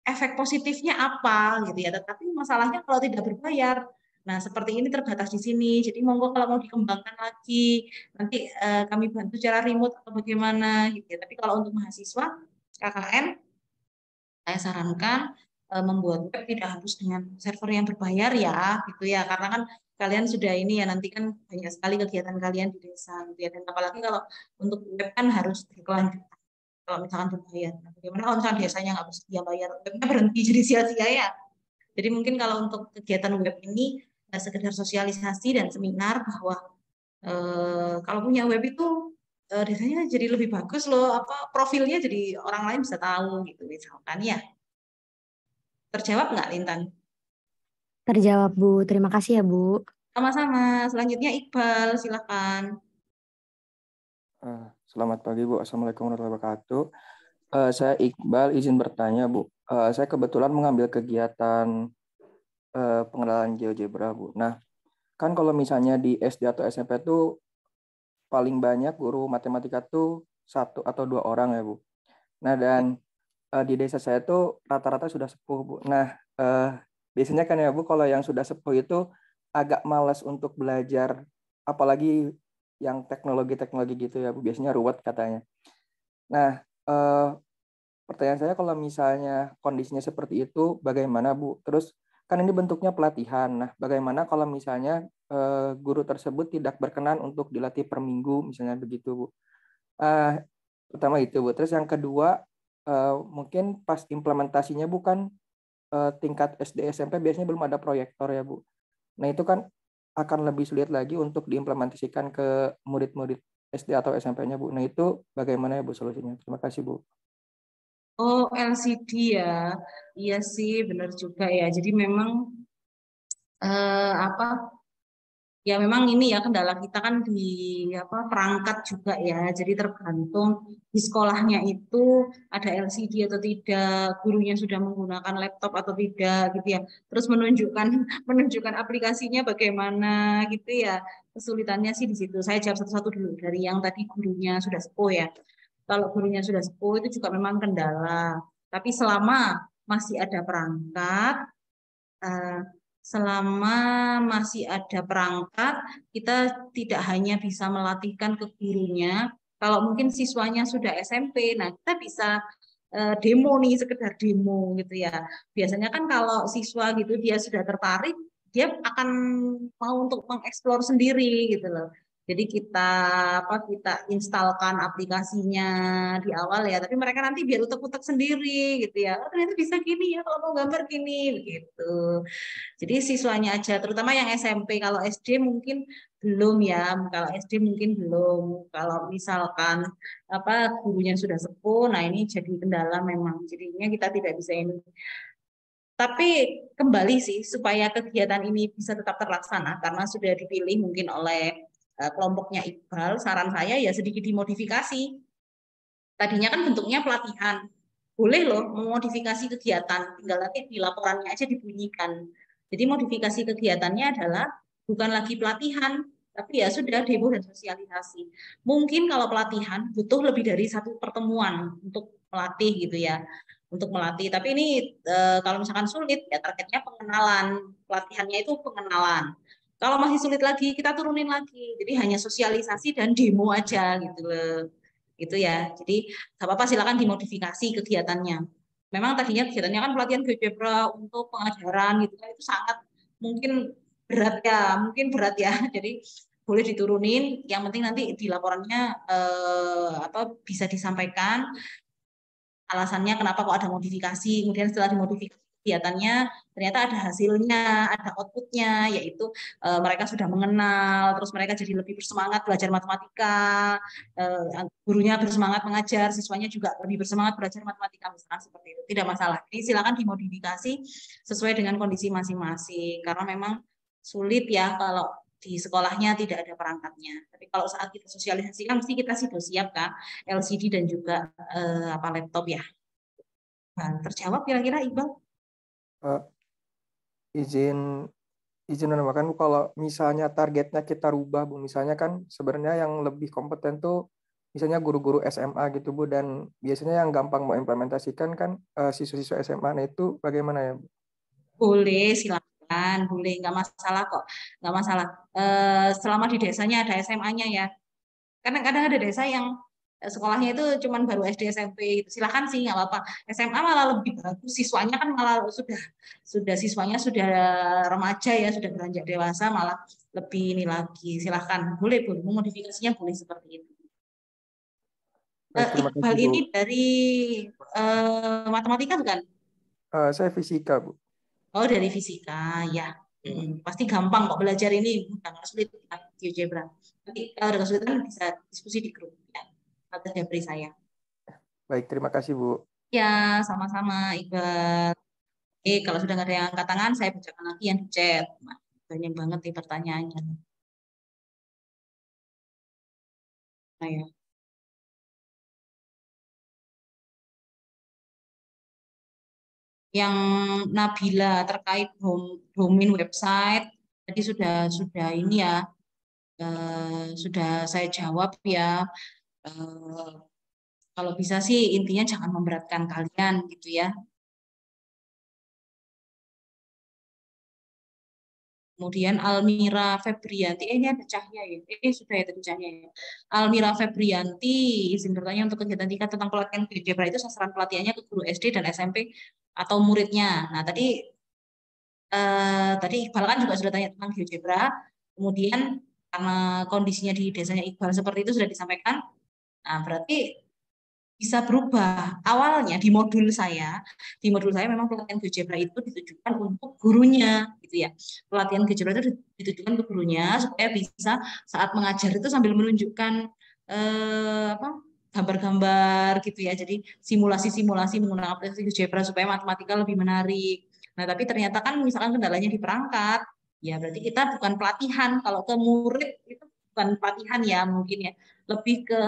efek positifnya apa gitu ya. Tetapi masalahnya kalau tidak berbayar. Nah, seperti ini terbatas di sini. Jadi monggo kalau mau dikembangkan lagi, nanti kami bantu secara remote atau bagaimana gitu ya. Tapi kalau untuk mahasiswa KKN, saya sarankan membuat web tidak harus dengan server yang berbayar ya, gitu ya. Karena kan kalian sudah ini ya, nanti kan banyak sekali kegiatan kalian di desa, gitu ya. Dan apalagi kalau untuk web kan harus berkelanjutan. Kalau misalkan berbayar, nah, bagaimana kalau misalkan biasanya nggak bersedia bayar, webnya berhenti jadi sia-sia ya. Jadi mungkin kalau untuk kegiatan web ini sekedar sosialisasi dan seminar bahwa kalau punya web itu desanya jadi lebih bagus loh, apa profilnya jadi orang lain bisa tahu gitu misalkan ya. Terjawab nggak, Lintan? Terjawab, Bu. Terima kasih ya, Bu. Sama-sama. Selanjutnya Iqbal, silakan. Selamat pagi Bu, Assalamualaikum warahmatullahi wabarakatuh. Saya Iqbal, izin bertanya Bu. Saya kebetulan mengambil kegiatan pengenalan GeoGebra Bu. Nah, kan kalau misalnya di SD atau SMP tuh paling banyak guru matematika tuh 1 atau 2 orang ya Bu. Nah, dan di desa saya tuh rata-rata sudah sepuh Bu. Nah, biasanya kan ya Bu, kalau yang sudah sepuh itu agak malas untuk belajar, apalagi yang teknologi-teknologi gitu ya Bu. Biasanya ruwet katanya. Nah, pertanyaan saya kalau misalnya kondisinya seperti itu, bagaimana Bu? Terus kan ini bentuknya pelatihan. Nah, bagaimana kalau misalnya guru tersebut tidak berkenan untuk dilatih per minggu, misalnya begitu Bu? Pertama itu Bu. Terus yang kedua, mungkin pas implementasinya bukan tingkat SD SMP biasanya belum ada proyektor ya Bu. Nah itu kan akan lebih sulit lagi untuk diimplementasikan ke murid-murid SD atau SMP-nya Bu. Nah itu bagaimana ya Bu solusinya? Terima kasih Bu. Oh, LCD ya. Iya sih, benar juga ya. Jadi memang apa ya memang ini ya kendala kita kan di apa perangkat juga ya. Jadi tergantung di sekolahnya itu ada LCD atau tidak, gurunya sudah menggunakan laptop atau tidak gitu ya. Terus menunjukkan menunjukkan aplikasinya bagaimana gitu ya. Kesulitannya sih di situ. Saya jawab satu-satu dulu dari yang tadi gurunya sudah sepuh ya. Kalau gurunya sudah sepuh itu juga memang kendala. Tapi selama masih ada perangkat, eh, selama masih ada perangkat, kita tidak hanya bisa melatihkan ke gurunya. Kalau mungkin siswanya sudah SMP, nah kita bisa demo nih, sekedar demo gitu ya. Biasanya kan kalau siswa gitu dia sudah tertarik, dia akan mau untuk mengeksplor sendiri gitu loh. Jadi kita instalkan aplikasinya di awal ya, tapi mereka nanti biar utek-utek sendiri gitu ya. Oh, ternyata bisa gini ya kalau mau gambar gini begitu. Jadi siswanya aja, terutama yang SMP. Kalau SD mungkin belum ya. Kalau SD mungkin belum. Kalau misalkan gurunya sudah sepuh, nah ini jadi kendala memang. Jadinya kita tidak bisa ini. Tapi kembali sih supaya kegiatan ini bisa tetap terlaksana karena sudah dipilih mungkin oleh kelompoknya Iqbal. Saran saya ya sedikit dimodifikasi. Tadinya kan bentuknya pelatihan. Boleh loh memodifikasi kegiatan, tinggal nanti di laporannya aja dibunyikan. Jadi modifikasi kegiatannya adalah bukan lagi pelatihan, tapi ya sudah demo dan sosialisasi. Mungkin kalau pelatihan butuh lebih dari satu pertemuan untuk melatih gitu ya, untuk melatih. Tapi ini kalau misalkan sulit ya targetnya pengenalan, pelatihannya itu pengenalan. Kalau masih sulit lagi kita turunin lagi. Jadi hanya sosialisasi dan demo aja gitu loh. Gitu ya. Jadi nggak apa-apa silakan dimodifikasi kegiatannya. Memang tadinya kegiatannya kan pelatihan GeoGebra untuk pengajaran gitu kan itu sangat mungkin mungkin berat ya. Jadi boleh diturunin. Yang penting nanti di laporannya bisa disampaikan alasannya kenapa kok ada modifikasi. Kemudian setelah dimodifikasi kegiatannya ternyata ada hasilnya, ada outputnya, yaitu mereka sudah mengenal, terus mereka jadi lebih bersemangat belajar matematika, gurunya bersemangat mengajar, siswanya juga lebih bersemangat belajar matematika, misalkan seperti itu. Tidak masalah. Jadi silakan dimodifikasi sesuai dengan kondisi masing-masing, karena memang sulit ya kalau di sekolahnya tidak ada perangkatnya. Tapi kalau saat kita sosialisasikan, mesti kita sudah siap kan, LCD dan juga laptop ya. Nah, terjawab kira-kira Iqbal? Uh, izin izin menambahkan Bu, kalau misalnya targetnya kita rubah Bu, misalnya kan sebenarnya yang lebih kompeten tuh misalnya guru-guru SMA gitu Bu, dan biasanya yang gampang mau implementasikan kan siswa-siswa SMA. Nah itu bagaimana ya Bu? Boleh, silakan, boleh, nggak masalah kok, nggak masalah. Selama di desanya ada SMA-nya ya. Kadang-kadang ada desa yang sekolahnya itu cuman baru SD SMP gitu. Silakan sih nggak apa-apa. SMA malah lebih bagus, siswanya kan malah sudah siswanya sudah remaja ya, sudah beranjak dewasa malah lebih ini lagi. Silakan, boleh boleh modifikasinya boleh seperti itu. Baik, terima Iqbal kasih Bu. ini dari matematika bukan? Saya fisika Bu. Oh, dari fisika, ya. Pasti gampang kok belajar ini, bukan sulit ya, GeoGebra. Nanti kalau ada kesulitan bisa diskusi di grup ya. Atas Jabri saya. Baik, terima kasih Bu. Ya, sama-sama Iqbal. Kalau sudah nggak ada yang angkat tangan, saya bacakan lagi yang di chat. Nah, banyak banget nih pertanyaannya. Nah, ya. Yang Nabila terkait domain website, tadi sudah ini ya, sudah saya jawab ya. Kalau bisa sih intinya jangan memberatkan kalian gitu ya. Kemudian Almira Febrianti, ini ada Cahya ya, sudah ya tadi Cahya ya. Almira Febrianti, izin bertanya untuk kegiatan tingkat tentang pelatihan GeoGebra itu sasaran pelatihannya ke guru SD dan SMP atau muridnya. Nah tadi Iqbal kan juga sudah tanya tentang GeoGebra, kemudian karena kondisinya di desanya Iqbal seperti itu sudah disampaikan, nah berarti bisa berubah. Awalnya di modul saya memang pelatihan GeoGebra itu ditujukan untuk gurunya, gitu ya. Pelatihan GeoGebra itu ditujukan untuk gurunya supaya bisa saat mengajar itu sambil menunjukkan gambar-gambar gitu ya. Jadi simulasi-simulasi menggunakan aplikasi GeoGebra supaya matematika lebih menarik. Nah, tapi ternyata kan misalkan kendalanya di perangkat, ya berarti kita bukan pelatihan. Kalau ke murid itu bukan pelatihan ya mungkin ya, lebih ke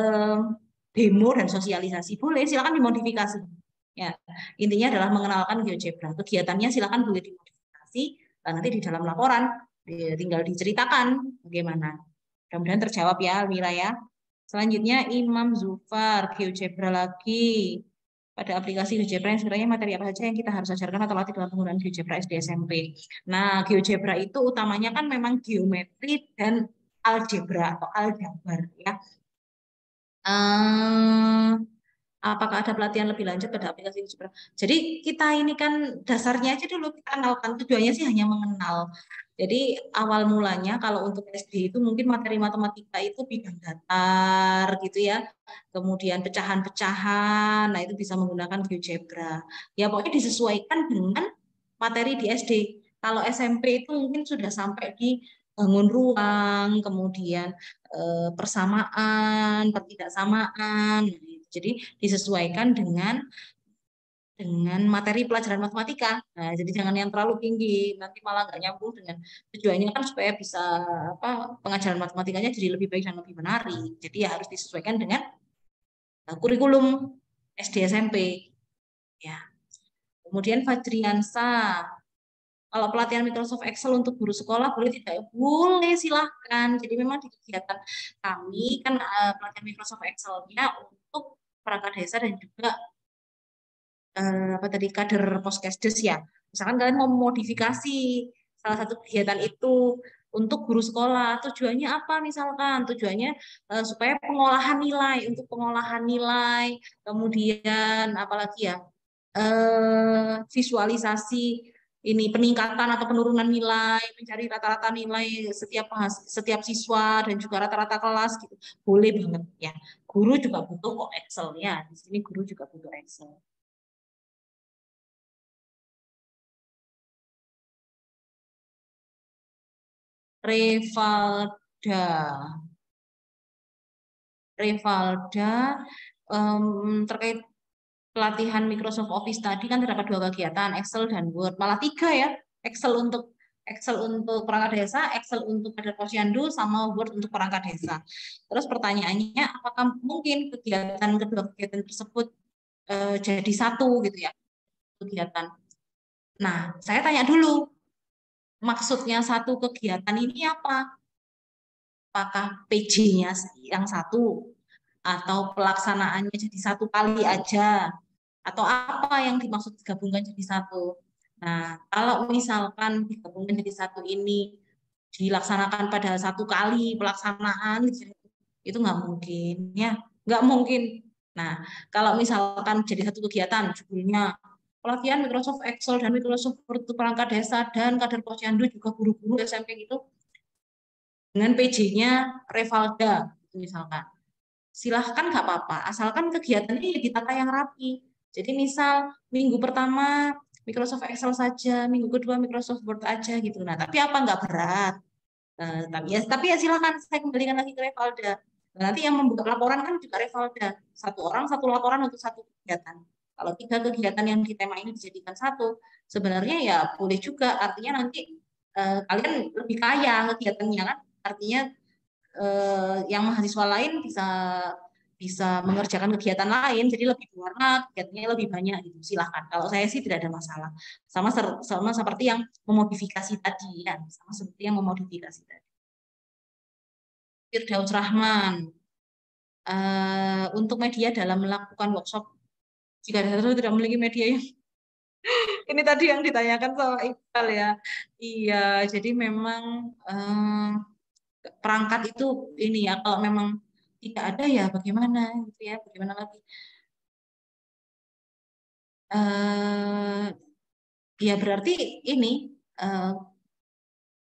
demo dan sosialisasi. Boleh, silakan dimodifikasi. Ya, intinya adalah mengenalkan GeoGebra. Kegiatannya silakan boleh dimodifikasi. Nanti di dalam laporan tinggal diceritakan bagaimana. Mudah-mudahan terjawab ya, Almira ya. Selanjutnya Imam Zufar, GeoGebra lagi. Pada aplikasi GeoGebra yang sebenarnya materi apa saja yang kita harus ajarkan atau latih dalam penggunaan GeoGebra SD SMP. Nah, GeoGebra itu utamanya kan memang geometri dan algebra atau aljabar ya. Apakah ada pelatihan lebih lanjut pada aplikasi GeoGebra? Jadi kita ini kan dasarnya aja dulu kita kenalkan, tujuannya sih hanya mengenal. Jadi awal mulanya kalau untuk SD itu mungkin materi matematika itu bidang datar gitu ya. Kemudian pecahan-pecahan, nah itu bisa menggunakan GeoGebra. Ya pokoknya disesuaikan dengan materi di SD. Kalau SMP itu mungkin sudah sampai di bangun ruang, kemudian persamaan, pertidaksamaan. Jadi disesuaikan dengan materi pelajaran matematika. Nah, jadi jangan yang terlalu tinggi, nanti malah nggak nyambung dengan tujuannya kan supaya bisa pengajaran matematikanya jadi lebih baik dan lebih menarik. Jadi ya harus disesuaikan dengan kurikulum SD SMP. Ya. Kemudian Fajriansa, kalau pelatihan Microsoft Excel untuk guru sekolah boleh tidak? Boleh, silahkan. Jadi memang di kegiatan kami kan pelatihan Microsoft Excel-nya untuk perangkat desa dan juga kader Poskesdes ya. Misalkan kalian mau memodifikasi salah satu kegiatan itu untuk guru sekolah, tujuannya apa misalkan? Tujuannya supaya pengolahan nilai, untuk pengolahan nilai, kemudian apalagi ya, visualisasi ini peningkatan atau penurunan nilai, mencari rata-rata nilai setiap siswa dan juga rata-rata kelas gitu. Boleh banget ya. Guru juga butuh kok Excel ya. Di sini guru juga butuh Excel. Revalda terkait pelatihan Microsoft Office tadi kan terdapat 2 kegiatan, Excel dan Word. Malah 3 ya, Excel untuk perangkat desa, Excel untuk kader posyandu, sama Word untuk perangkat desa. Terus pertanyaannya, apakah mungkin kedua kegiatan tersebut jadi satu gitu ya, kegiatan. Nah, saya tanya dulu, maksudnya satu kegiatan ini apa? Apakah PJ-nya yang satu atau pelaksanaannya jadi satu kali aja atau apa yang dimaksud digabungkan jadi satu. Nah, kalau misalkan digabungkan jadi satu ini dilaksanakan pada satu kali pelaksanaan itu nggak mungkin ya, nggak mungkin. Nah, kalau misalkan jadi satu kegiatan judulnya pelatihan Microsoft Excel dan Microsoft Word untuk perangkat desa dan kader posyandu juga guru-guru SMP gitu dengan PJ-nya Revalda misalkan. Silahkan nggak apa-apa, asalkan kegiatannya ditata yang rapi. Jadi misal minggu pertama Microsoft Excel saja, minggu kedua Microsoft Word aja gitu. Nah, tapi apa nggak berat? Tapi ya silahkan saya kembalikan lagi ke Revalda. Nah, nanti yang membuka laporan kan juga Revalda. Satu orang satu laporan untuk satu kegiatan. Kalau 3 kegiatan yang di tema ini dijadikan satu, sebenarnya ya boleh juga. Artinya nanti kalian lebih kaya kegiatannya kan. Artinya yang mahasiswa lain bisa mengerjakan kegiatan lain, jadi lebih berwarna, kegiatannya lebih banyak gitu. Silahkan. Kalau saya sih tidak ada masalah. Sama seperti yang memodifikasi tadi ya, sama seperti yang memodifikasi tadi. Firdaus Rahman, untuk media dalam melakukan workshop, jika ada satu tidak memiliki media yang ini tadi yang ditanyakan sama Iqbal ya. Iya, jadi memang perangkat itu ini ya, kalau memang tidak ada ya bagaimana gitu ya, bagaimana lagi? Ya berarti ini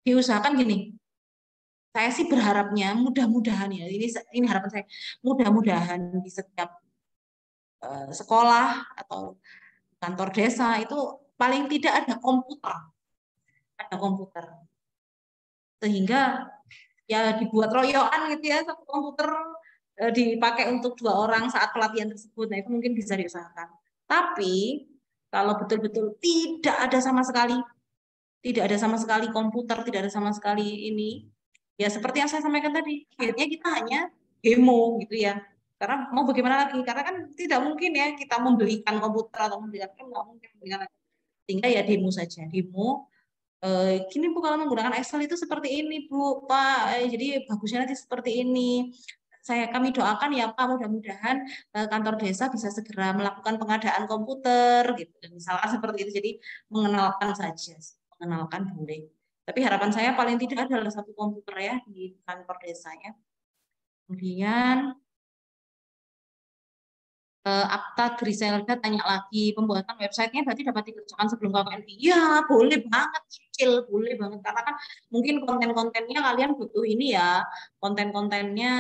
diusahakan gini. Saya sih berharapnya mudah-mudahan ya, ini harapan saya, mudah-mudahan di setiap sekolah atau kantor desa itu paling tidak ada komputer, sehingga ya dibuat royoan gitu ya, satu komputer dipakai untuk 2 orang saat pelatihan tersebut. Nah itu mungkin bisa diusahakan. Tapi kalau betul-betul tidak ada sama sekali komputer, tidak ada sama sekali ini, ya seperti yang saya sampaikan tadi, akhirnya kita hanya demo gitu ya. Karena mau bagaimana lagi? Karena kan tidak mungkin ya kita membelikan komputer atau membelikan, nggak mungkin membelikan. Sehingga ya demo saja, demo. Gini Bu, kalau menggunakan Excel itu seperti ini Bu, Pak. Jadi bagusnya nanti seperti ini. Kami doakan ya Pak, mudah-mudahan kantor desa bisa segera melakukan pengadaan komputer gitu. Misalnya seperti itu. Jadi mengenalkan saja, mengenalkan boleh. Tapi harapan saya paling tidak adalah 1 komputer ya di kantor desa ya. Kemudian Akta Griselda tanya lagi, pembuatan websitenya berarti dapat dikerjakan sebelum KKN? Iya, boleh banget, cicil, boleh banget. Karena kan mungkin konten-kontennya kalian butuh ini ya, konten-kontennya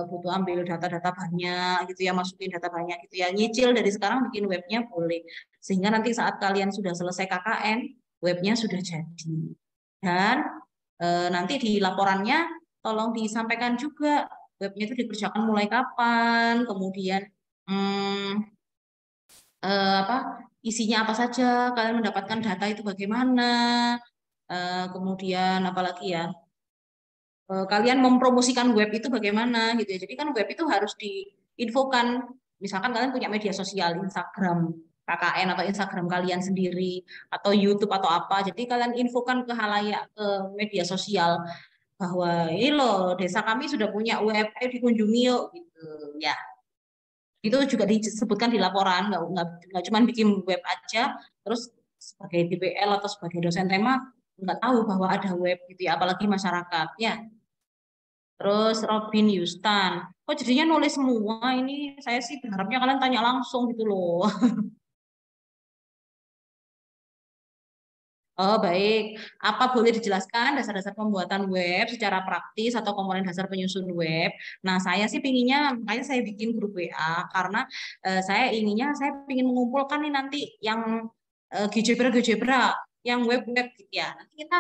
butuh ambil data-data banyak gitu ya, masukin data banyak gitu ya. Nyicil dari sekarang bikin webnya boleh. Sehingga nanti saat kalian sudah selesai KKN, webnya sudah jadi. Dan nanti di laporannya tolong disampaikan juga webnya itu dikerjakan mulai kapan, kemudian isinya apa saja, kalian mendapatkan data itu bagaimana, kemudian apalagi ya, kalian mempromosikan web itu bagaimana gitu ya. Jadi kan web itu harus diinfokan, misalkan kalian punya media sosial, Instagram KKN atau Instagram kalian sendiri atau YouTube atau apa, jadi kalian infokan ke halayak, ke media sosial bahwa ini loh desa kami sudah punya web, ayo dikunjungi yuk gitu ya. Itu juga disebutkan di laporan, nggak cuma bikin web aja terus sebagai DPL atau sebagai dosen tema nggak tahu bahwa ada web gitu ya, apalagi masyarakat ya. Terus Robin Yustan, kok jadinya nulis semua ini, saya sih berharapnya kalian tanya langsung gitu loh. Oh baik, apa boleh dijelaskan dasar-dasar pembuatan web secara praktis atau komponen dasar penyusun web? Nah saya sih pinginnya, makanya saya bikin grup WA karena saya ingin mengumpulkan nih nanti yang GeoGebra, yang web-web gitu ya. Nanti kita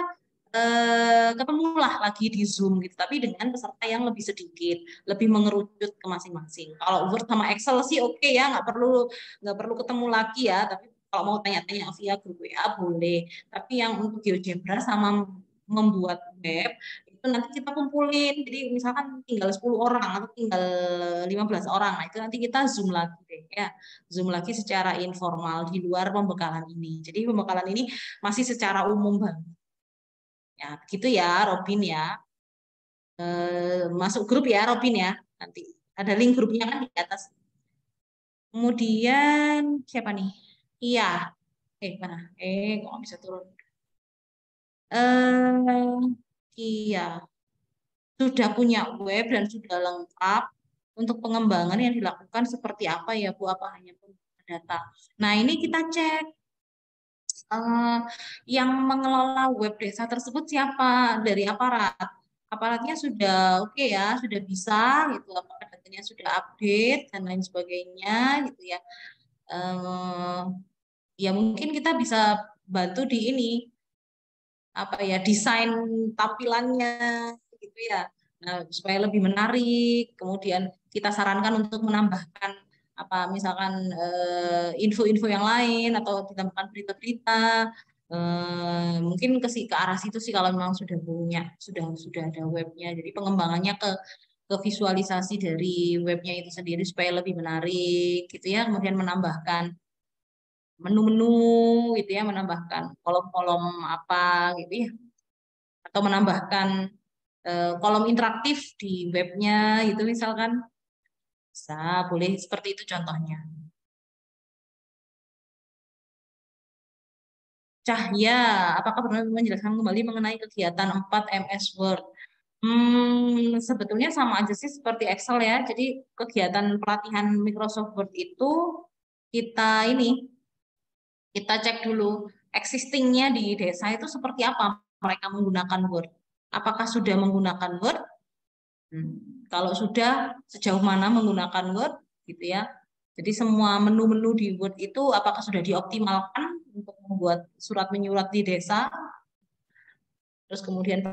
ketemulah lagi di Zoom gitu, tapi dengan peserta yang lebih sedikit, lebih mengerucut ke masing-masing. Kalau Word sama Excel sih oke ya, nggak perlu ketemu lagi ya, tapi kalau mau tanya-tanya via grup WA boleh. Tapi yang untuk GeoGebra sama membuat web itu nanti kita kumpulin. Jadi misalkan tinggal 10 orang atau tinggal 15 orang. Nah, itu nanti kita Zoom lagi deh ya. Zoom lagi secara informal di luar pembekalan ini. Jadi pembekalan ini masih secara umum banget. Ya, begitu ya Robin ya. Masuk grup ya Robin ya. Nanti ada link grupnya kan di atas. Kemudian siapa nih? Iya. Mana? Kok nggak bisa turun? Iya. Sudah punya web dan sudah lengkap. Untuk pengembangan yang dilakukan seperti apa ya Bu? Apa hanya data? Nah ini kita cek. Yang mengelola web desa tersebut siapa dari aparat? Aparatnya sudah oke ya, sudah bisa gitu. Apakah datanya sudah update dan lain sebagainya gitu ya. Ya mungkin kita bisa bantu di ini apa ya, desain tampilannya gitu ya. Nah, supaya lebih menarik. Kemudian kita sarankan untuk menambahkan apa misalkan info-info yang lain atau ditambahkan berita-berita, mungkin ke arah situ sih kalau memang sudah punya, sudah ada webnya. Jadi pengembangannya ke visualisasi dari webnya itu sendiri supaya lebih menarik gitu ya. Kemudian menambahkan menu-menu gitu ya, menambahkan kolom-kolom apa gitu ya, atau menambahkan kolom interaktif di webnya itu misalkan bisa, boleh seperti itu contohnya. Cahya, apakah pernah menjelaskan kembali mengenai kegiatan 4 MS Word? Sebetulnya sama aja sih seperti Excel ya. Jadi kegiatan pelatihan Microsoft Word itu kita ini kita cek dulu existingnya di desa itu seperti apa mereka menggunakan Word. Apakah sudah menggunakan Word? Kalau sudah, sejauh mana menggunakan Word, gitu ya. Jadi semua menu-menu di Word itu apakah sudah dioptimalkan untuk membuat surat menyurat di desa? Terus kemudian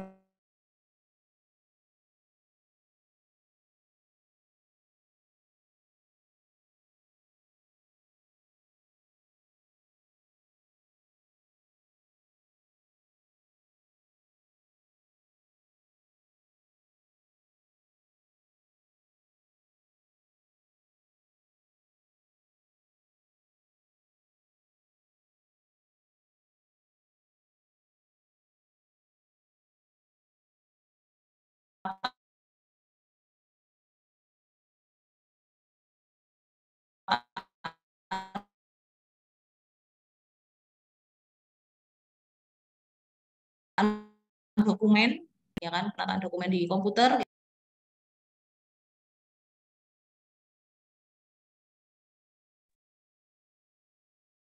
dokumen, ya kan, penataan dokumen di komputer.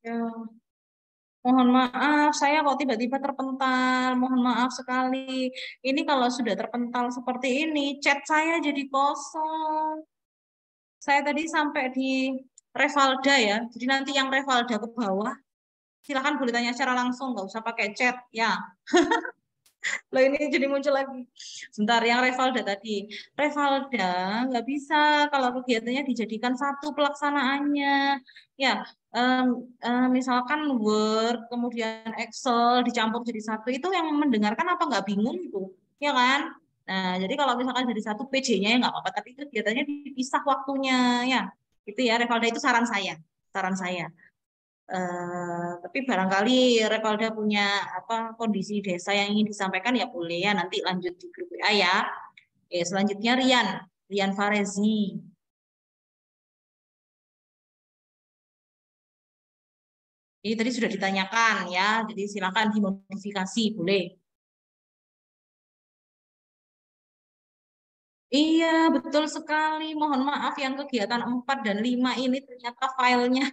Ya, mohon maaf, saya kok tiba-tiba terpental. Mohon maaf sekali. Ini kalau sudah terpental seperti ini, chat saya jadi kosong. Saya tadi sampai di Revalda ya. Jadi nanti yang Revalda ke bawah, silakan boleh tanya secara langsung, nggak usah pakai chat ya. Loh ini jadi muncul lagi. Sebentar, yang Revalda tadi. Revalda nggak bisa kalau kegiatannya dijadikan satu pelaksanaannya. Ya, em, misalkan Word, kemudian Excel dicampur jadi satu, itu yang mendengarkan apa nggak bingung gitu, ya kan? Nah, jadi kalau misalkan jadi satu PJ-nya ya nggak apa-apa, tapi kegiatannya dipisah waktunya, ya. Itu ya, Revalda itu saran saya. Saran saya. Tapi barangkali Revalda punya apa kondisi desa yang ingin disampaikan ya boleh ya nanti lanjut di grup WA ya. Oke, selanjutnya Rian Farezi. Ini tadi sudah ditanyakan ya, jadi silakan dimodifikasi boleh. Iya, betul sekali. Mohon maaf yang kegiatan 4 dan 5 ini ternyata filenya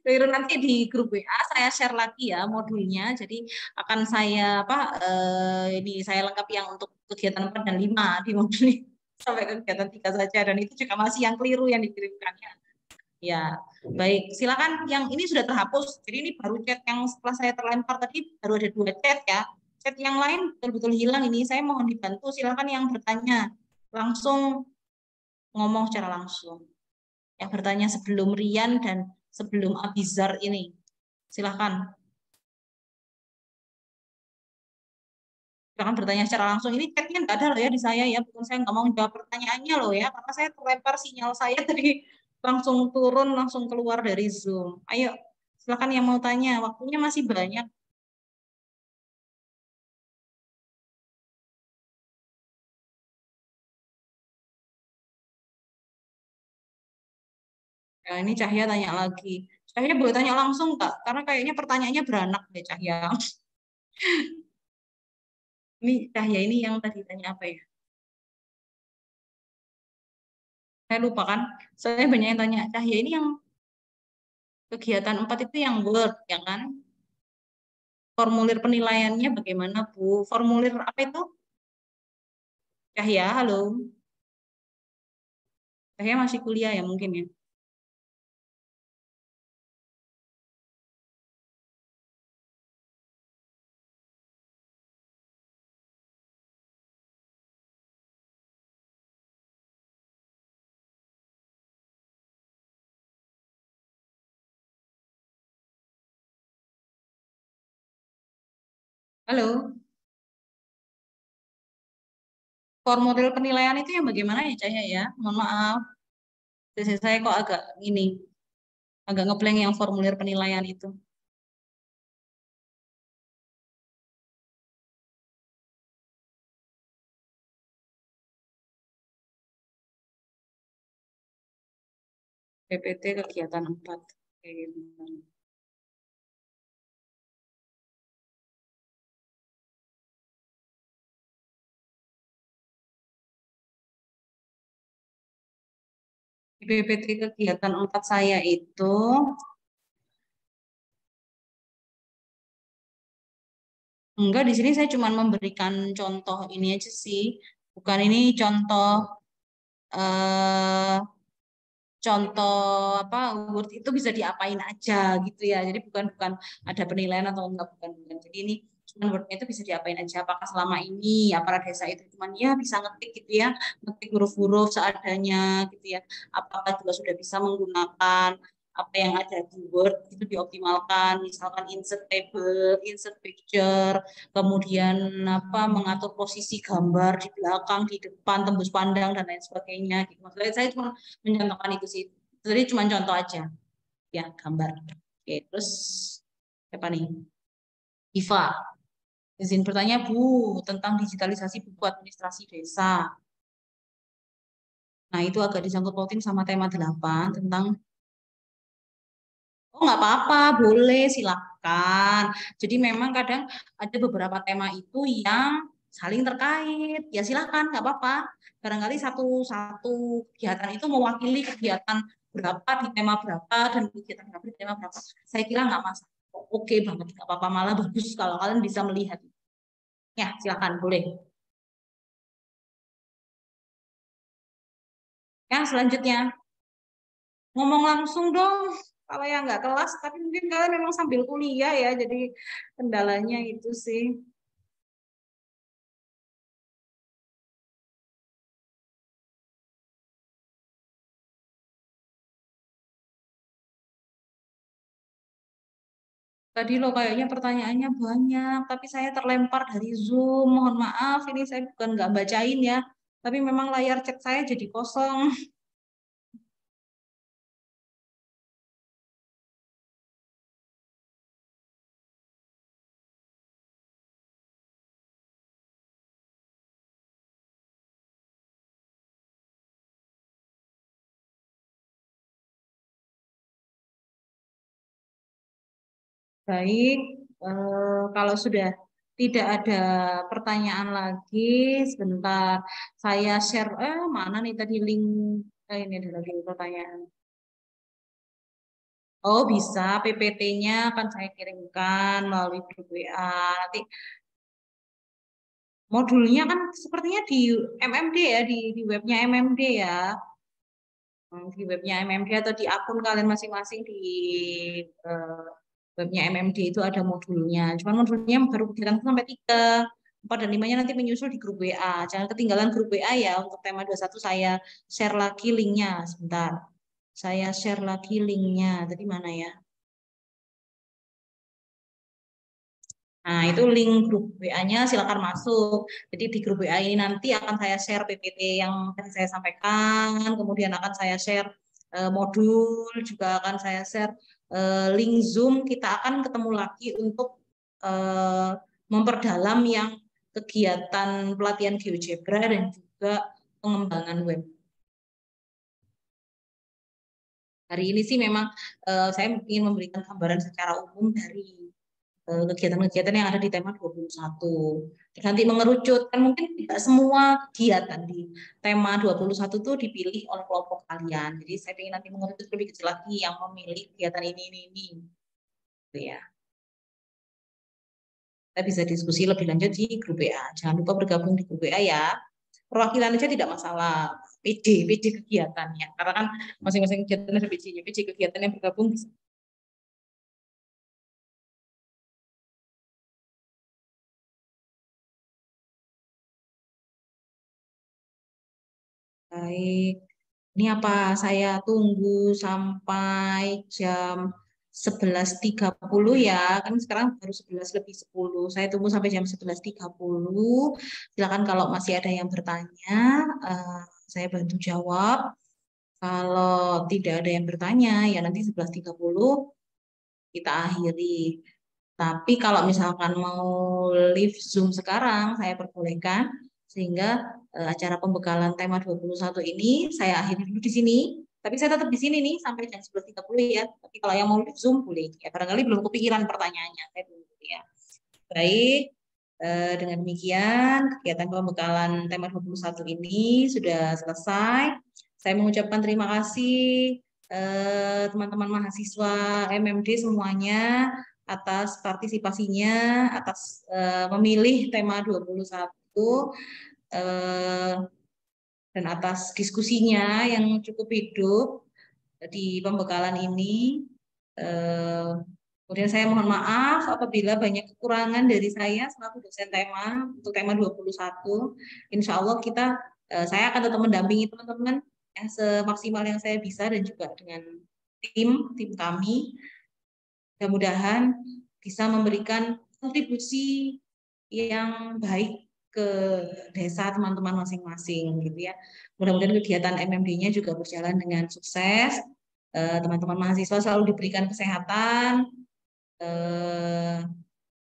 keliru. Nanti di grup WA saya share lagi ya modulnya. Jadi akan saya apa ini saya lengkapi yang untuk kegiatan 4 dan 5 di modul ini. Sampai kegiatan 3 saja dan itu juga masih yang keliru yang dikirimkannya. Ya, baik. Silakan yang ini sudah terhapus. Jadi ini baru chat yang setelah saya terlempar tadi baru ada 2 chat ya. Chat yang lain betul-betul hilang ini. Saya mohon dibantu. Silakan yang bertanya langsung ngomong secara langsung. Yang bertanya sebelum Rian dan sebelum Abizar ini. Silahkan. Silahkan bertanya secara langsung. Ini chatnya nggak ada loh ya di saya ya. Bukan saya nggak mau jawab pertanyaannya loh ya. Karena saya terlempar sinyal saya tadi langsung turun, langsung keluar dari Zoom. Ayo, silahkan yang mau tanya. Waktunya masih banyak. Nah, ini Cahya tanya lagi. Cahya boleh tanya langsung nggak? Karena kayaknya pertanyaannya beranak deh Cahya. Ini Cahya ini yang tadi tanya apa ya? Saya lupa kan. Saya banyak yang tanya. Cahya ini yang kegiatan 4 itu yang Word, ya kan? Formulir penilaiannya bagaimana, Bu? Formulir apa itu? Cahya, halo. Cahya masih kuliah ya mungkin ya. Halo. Formulir penilaian itu yang bagaimana ya Cahaya ya? Mohon maaf. Saya kok agak ngeblank yang formulir penilaian itu. PPT kegiatan 4. Oke, bentar. Di PPT kegiatan 4 saya itu enggak, di sini saya cuma memberikan contoh ini aja sih. Bukan ini contoh eh contoh apa Word itu bisa diapain aja gitu ya. Jadi bukan bukan ada penilaian atau enggak, bukan. Jadi ini cuma Wordnya itu bisa diapain aja. Apakah selama ini aparat desa itu cuman ya bisa ngetik gitu ya, ngetik huruf-huruf seadanya gitu ya. Apakah juga sudah bisa menggunakan apa yang ada di Word itu dioptimalkan, misalkan insert table, insert picture, kemudian apa mengatur posisi gambar di belakang, di depan, tembus pandang dan lain sebagainya. Gitu. Maksudnya saya cuma mencontohkan itu sih. Jadi cuma contoh aja, ya gambar. Oke, terus apa nih? Iva, izin bertanya Bu tentang digitalisasi buku administrasi desa. Nah itu agak disangkut pautin sama tema 8 tentang oh nggak apa-apa, boleh silakan. Jadi memang kadang ada beberapa tema itu yang saling terkait. Ya silakan, nggak apa-apa. Barangkali satu satu kegiatan itu mewakili kegiatan berapa di tema berapa dan kegiatan berapa di tema berapa. Saya kira nggak masalah. Oke banget, nggak apa-apa. Malah bagus kalau kalian bisa melihat. Ya silakan, boleh. Ya selanjutnya ngomong langsung dong. Kalau yang nggak kelas, tapi mungkin kalian memang sambil kuliah ya, jadi kendalanya itu sih. Tadi lo kayaknya pertanyaannya banyak, tapi saya terlempar dari Zoom. Mohon maaf, ini saya bukan nggak bacain ya, tapi memang layar chat saya jadi kosong. Baik, kalau sudah tidak ada pertanyaan lagi, sebentar saya share. Mana nih tadi link? Ini ada lagi pertanyaan. Oh bisa, PPT-nya akan saya kirimkan melalui grup WA. Nanti modulnya kan sepertinya di MMD ya, di webnya MMD ya. Di webnya MMD atau di akun kalian masing-masing di eh, webnya MMD itu ada modulnya. Cuman modulnya baru kegiatan sampai 3, 4 dan 5-nya nanti menyusul di grup WA. Jangan ketinggalan grup WA ya. Untuk tema 21 saya share lagi linknya. Sebentar. Saya share lagi linknya. Tadi mana ya? Nah, itu link grup WA-nya silakan masuk. Jadi di grup WA ini nanti akan saya share PPT yang tadi saya sampaikan, kemudian akan saya share modul, juga akan saya share link Zoom. Kita akan ketemu lagi untuk eh, memperdalam yang kegiatan pelatihan GeoGebra dan juga pengembangan web. Hari ini sih memang saya ingin memberikan gambaran secara umum dari kegiatan-kegiatan yang ada di tema 21. Nanti mengerucut, kan mungkin tidak semua kegiatan di tema 21 itu dipilih oleh kelompok kalian. Jadi saya ingin nanti mengerucut lebih kecil lagi yang memilih kegiatan ini. Gitu ya. Kita bisa diskusi lebih lanjut di grup WA. Jangan lupa bergabung di grup WA ya. Perwakilan aja tidak masalah. PD kegiatannya. Karena kan masing-masing kegiatan ada PD-nya. PD kegiatan yang bergabung bisa. Baik. Ini apa? Saya tunggu sampai jam 11.30 ya, kan sekarang baru 11 lebih 10. Saya tunggu sampai jam 11.30. Silakan kalau masih ada yang bertanya, saya bantu jawab. Kalau tidak ada yang bertanya, ya nanti 11.30 kita akhiri. Tapi kalau misalkan mau live Zoom sekarang, saya perbolehkan. Sehingga acara pembekalan tema 21 ini saya akhiri dulu di sini. Tapi saya tetap di sini nih sampai jam 11.30 ya. Tapi kalau yang mau live Zoom boleh. Ya barangkali belum kepikiran pertanyaannya. Saya tunggu ya. Baik, dengan demikian kegiatan pembekalan tema 21 ini sudah selesai. Saya mengucapkan terima kasih teman-teman mahasiswa MMD semuanya atas partisipasinya, atas memilih tema 21 dan atas diskusinya yang cukup hidup di pembekalan ini. Kemudian saya mohon maaf apabila banyak kekurangan dari saya selaku dosen tema untuk tema 21. Insya Allah saya akan tetap mendampingi teman-teman yang semaksimal yang saya bisa dan juga dengan tim kami. Mudah-mudahan bisa memberikan kontribusi yang baik ke desa teman-teman masing-masing gitu ya. Mudah-mudahan kegiatan MMD-nya juga berjalan dengan sukses. Teman-teman mahasiswa selalu diberikan kesehatan,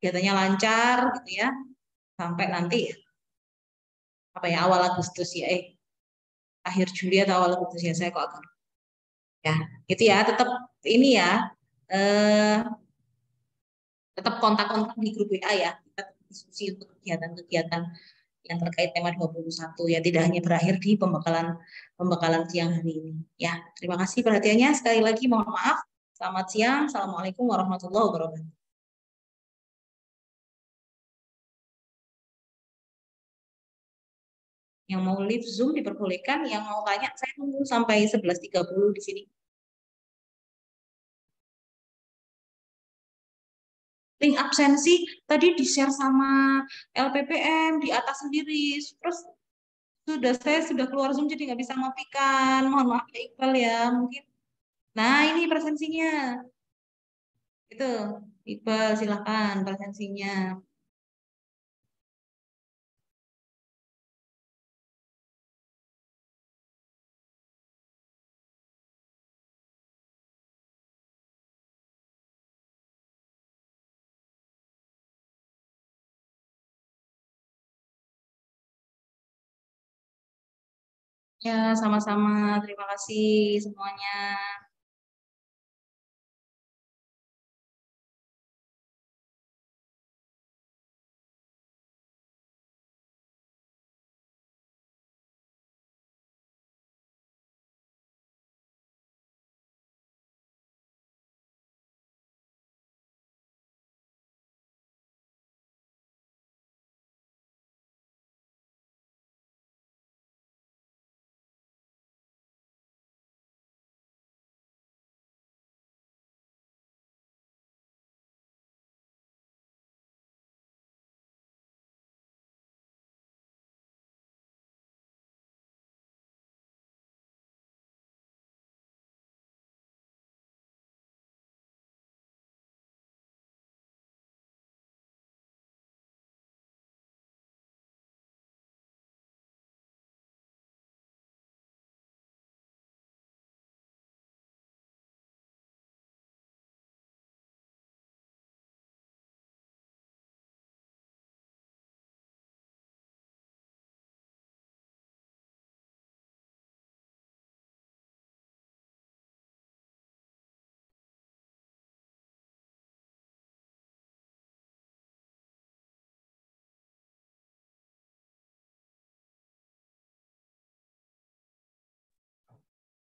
kegiatannya lancar gitu ya. Sampai nanti awal Agustus ya, akhir Juli atau awal Agustus ya, saya kok agak ya, gitu ya. Tetap ini ya. Tetap kontak-kontak di grup WA ya. Kita diskusi untuk kegiatan-kegiatan yang terkait tema 21 ya, tidak hanya berakhir di pembekalan siang hari ini. Ya, terima kasih perhatiannya. Sekali lagi mohon maaf. Selamat siang. Assalamualaikum warahmatullahi wabarakatuh. Yang mau live Zoom diperbolehkan, yang mau tanya saya tunggu sampai 11.30 di sini. Link absensi tadi di-share sama LPPM di atas sendiri. Terus saya sudah keluar Zoom jadi nggak bisa ngopikan. Mohon maaf ya Iqbal ya, mungkin. Nah, ini presensinya. Itu, Iqbal silahkan presensinya. Ya, sama-sama. Terima kasih semuanya.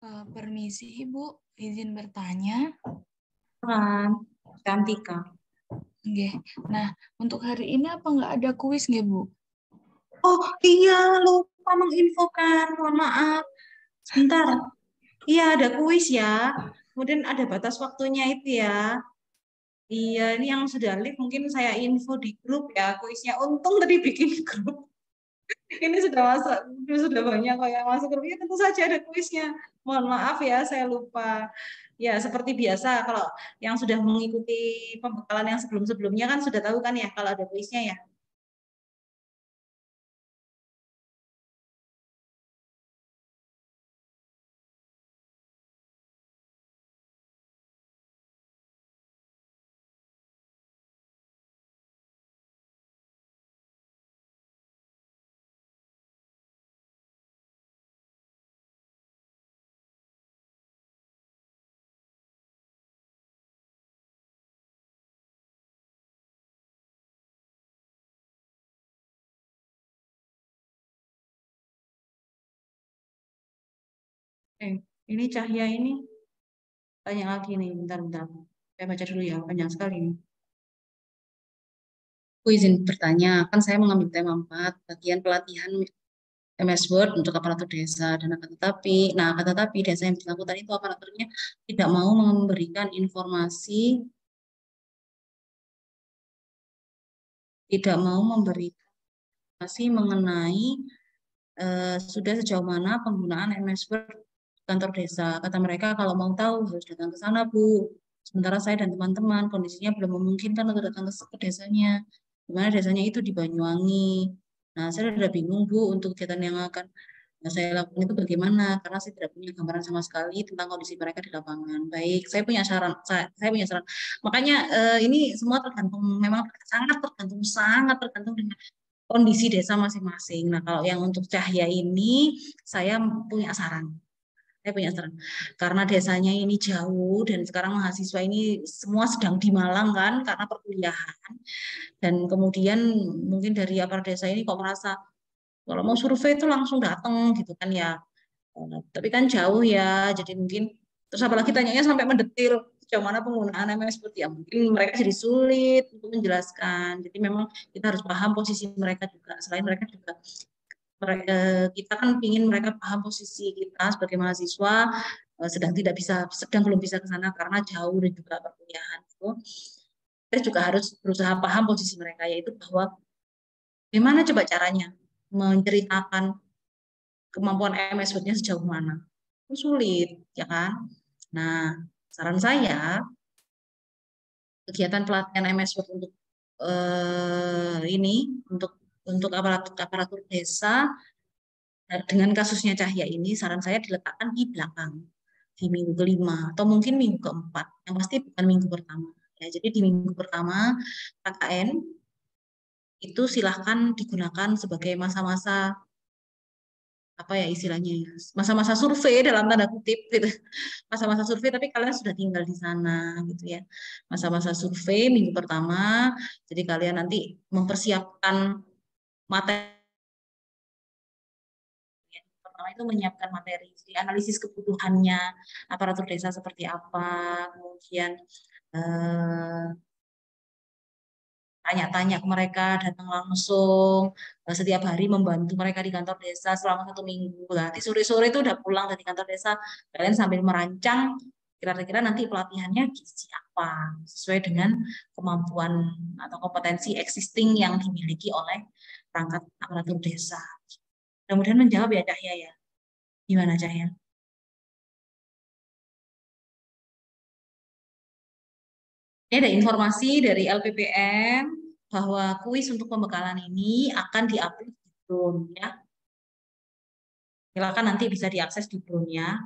Permisi Ibu, izin bertanya. Cantika. Oke. Nah, untuk hari ini apa nggak ada kuis nggak Bu? Oh iya, lupa menginfokan. Mohon maaf. Sebentar. Iya, ada kuis ya. Kemudian ada batas waktunya itu ya. Iya, ini yang sudah live mungkin saya info di grup ya kuisnya. Untung tadi bikin grup. Ini sudah masuk, sudah banyak kok yang masuk grup. Ya, tentu saja ada kuisnya. Mohon maaf ya, saya lupa. Ya, seperti biasa kalau yang sudah mengikuti pembekalan yang sebelum-sebelumnya kan sudah tahu kan ya kalau ada kuisnya ya. Ini Cahya ini tanya lagi nih, bentar-bentar. Saya baca dulu ya, panjang sekali nih. Aku izin bertanya, kan saya mengambil tema 4, bagian pelatihan MS Word untuk aparatur desa dan akan tetapi, akan tetapi desa yang bersangkutan itu aparaturnya tidak mau memberikan informasi, tidak mau memberikan informasi mengenai sudah sejauh mana penggunaan MS Word kantor desa. Kata mereka kalau mau tahu harus datang ke sana, Bu. Sementara saya dan teman-teman kondisinya belum memungkinkan untuk datang ke desanya. Di mana desanya itu di Banyuwangi. Nah, saya sudah bingung, Bu, untuk kegiatan yang akan saya lakukan itu bagaimana? Karena saya tidak punya gambaran sama sekali tentang kondisi mereka di lapangan. Baik, saya punya saran. Saya punya saran. Makanya ini semua tergantung, memang sangat tergantung dengan kondisi desa masing-masing. Nah, kalau yang untuk Cahya ini, saya punya saran. Saya punya saran. Karena desanya ini jauh dan sekarang mahasiswa ini semua sedang di Malang kan, karena perkuliahan. Dan kemudian mungkin dari aparat desa ini kok merasa kalau mau survei itu langsung datang gitu kan ya. Tapi kan jauh ya, jadi mungkin terus apalagi tanyanya sampai mendetil sejauh mana penggunaan MS seperti ya mungkin mereka jadi sulit untuk menjelaskan. Jadi memang kita harus paham posisi mereka juga. Selain mereka juga kita kan ingin mereka paham posisi kita sebagai mahasiswa sedang belum bisa ke sana karena jauh dan juga perkuliahan itu. Kita juga harus berusaha paham posisi mereka yaitu bahwa gimana coba caranya menceritakan kemampuan MS Word-nya sejauh mana. Itu sulit, ya kan? Nah, saran saya kegiatan pelatihan MS Word untuk ini untuk aparatur desa dengan kasusnya Cahya ini, saran saya diletakkan di belakang di minggu kelima atau mungkin minggu keempat, yang pasti bukan minggu pertama. Ya, jadi di minggu pertama KKN itu silahkan digunakan sebagai masa-masa apa ya istilahnya ya, masa-masa survei dalam tanda kutip gitu, masa-masa survei tapi kalian sudah tinggal di sana gitu ya, masa-masa survei minggu pertama, jadi kalian nanti mempersiapkan materi pertama itu menyiapkan materi, jadi analisis kebutuhannya aparatur desa seperti apa, kemudian eh, tanya-tanya ke mereka, datang langsung setiap hari membantu mereka di kantor desa selama 1 minggu. Nanti sore-sore itu udah pulang dari kantor desa, kalian sambil merancang kira-kira nanti pelatihannya gizi apa sesuai dengan kemampuan atau kompetensi existing yang dimiliki oleh perangkat aparatur desa. Mudah-mudahan menjawab ya Cahya ya. Gimana Cahya? Ini ada informasi dari LPPM bahwa kuis untuk pembekalan ini akan diupload di Drone ya. Silakan nanti bisa diakses di Drone-nya.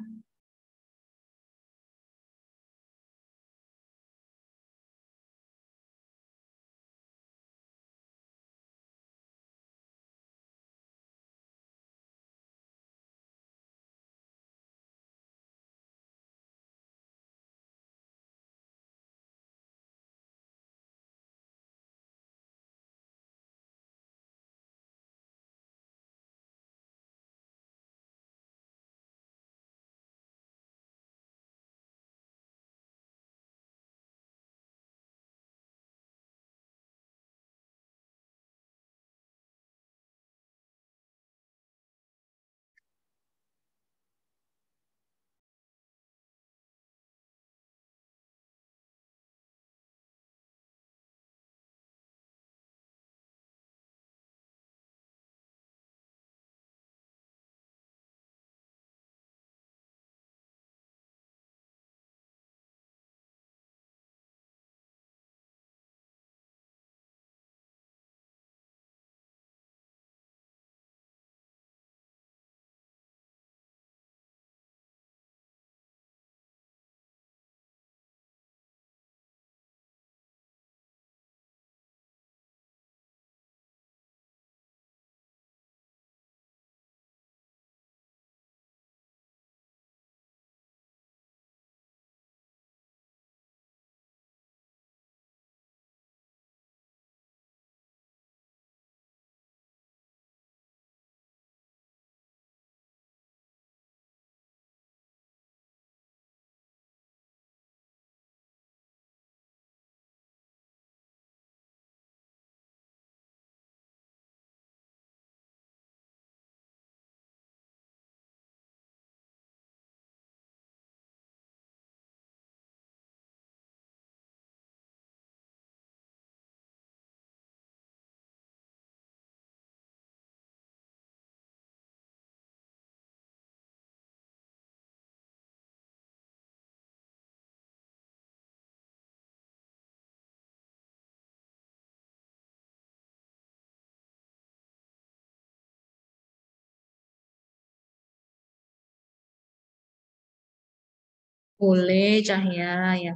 Boleh, Cahya ya.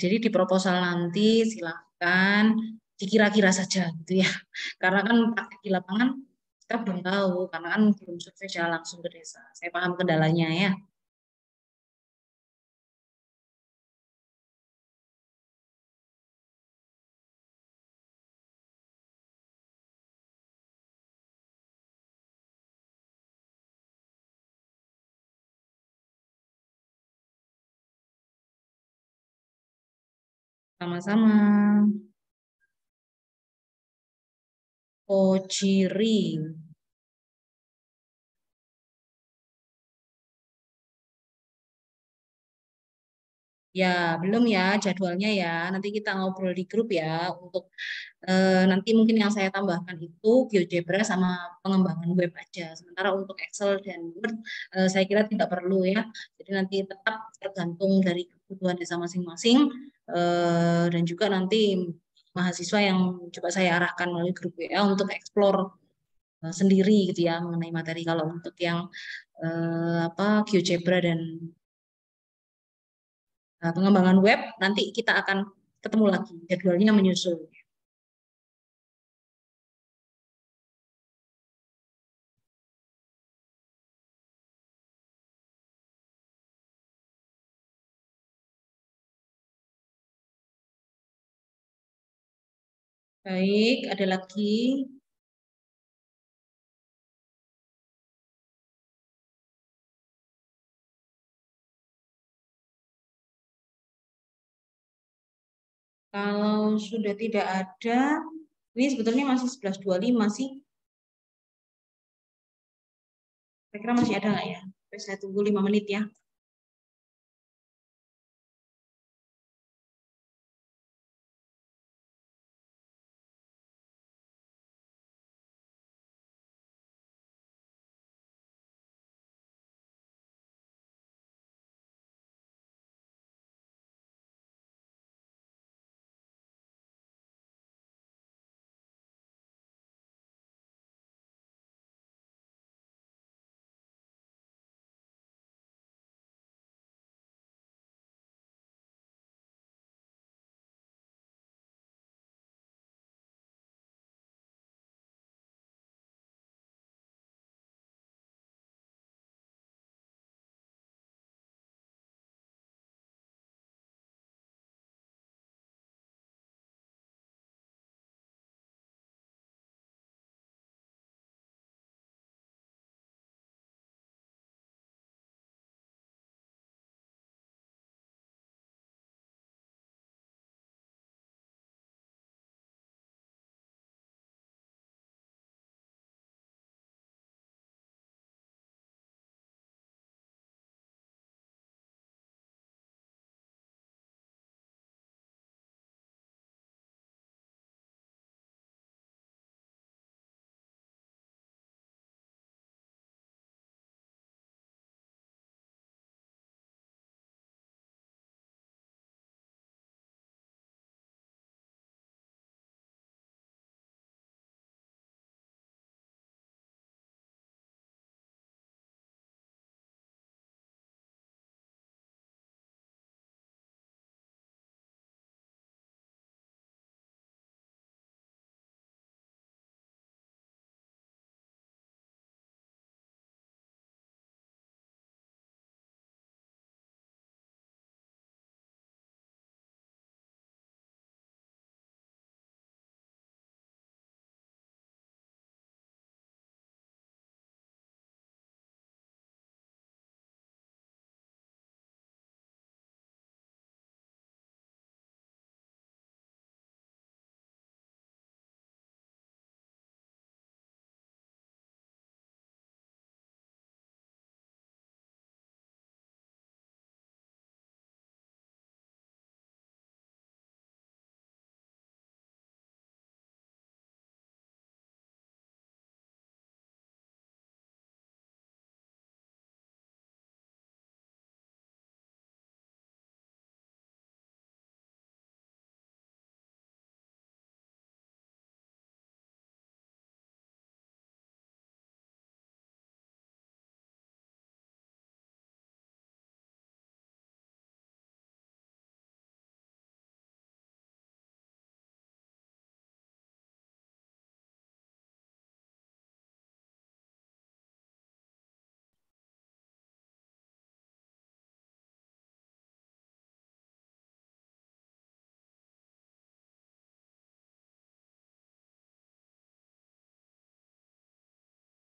Jadi di proposal nanti silahkan dikira-kira saja gitu ya. Karena kan praktek di lapangan kita belum tahu, karena kan belum survei secara langsung ke desa. Saya paham kendalanya ya. Sama-sama. Oh, ciri. Ya, belum ya jadwalnya ya. Nanti kita ngobrol di grup ya untuk nanti mungkin yang saya tambahkan itu GeoGebra sama pengembangan web aja. Sementara untuk Excel dan Word saya kira tidak perlu ya. Jadi nanti tetap tergantung dari kebutuhan desa masing-masing dan juga nanti mahasiswa yang coba saya arahkan melalui grup ya untuk explore sendiri gitu ya mengenai materi. Kalau untuk yang GeoGebra dan pengembangan web nanti kita akan ketemu lagi jadwalnya menyusul. Baik, ada lagi. Kalau sudah tidak ada, ini sebetulnya masih 11.25 sih. Kira-kira masih ada nggak ya? Saya tunggu 5 menit ya.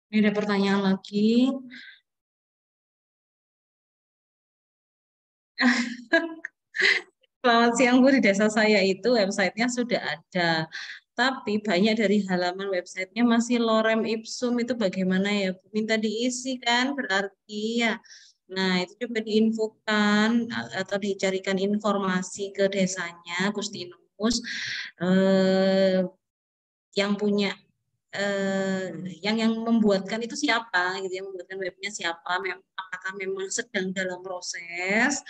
Ini ada pertanyaan lagi. Selamat siang Bu, di desa saya itu websitenya sudah ada. Tapi banyak dari halaman websitenya masih lorem ipsum, itu bagaimana ya Bu? Minta diisi kan berarti ya. Nah itu coba diinfokan atau dicarikan informasi ke desanya Gustinus. Eh, yang punya eh, yang membuatkan itu siapa gitu, yang membuatkan webnya siapa, apakah memang sedang dalam proses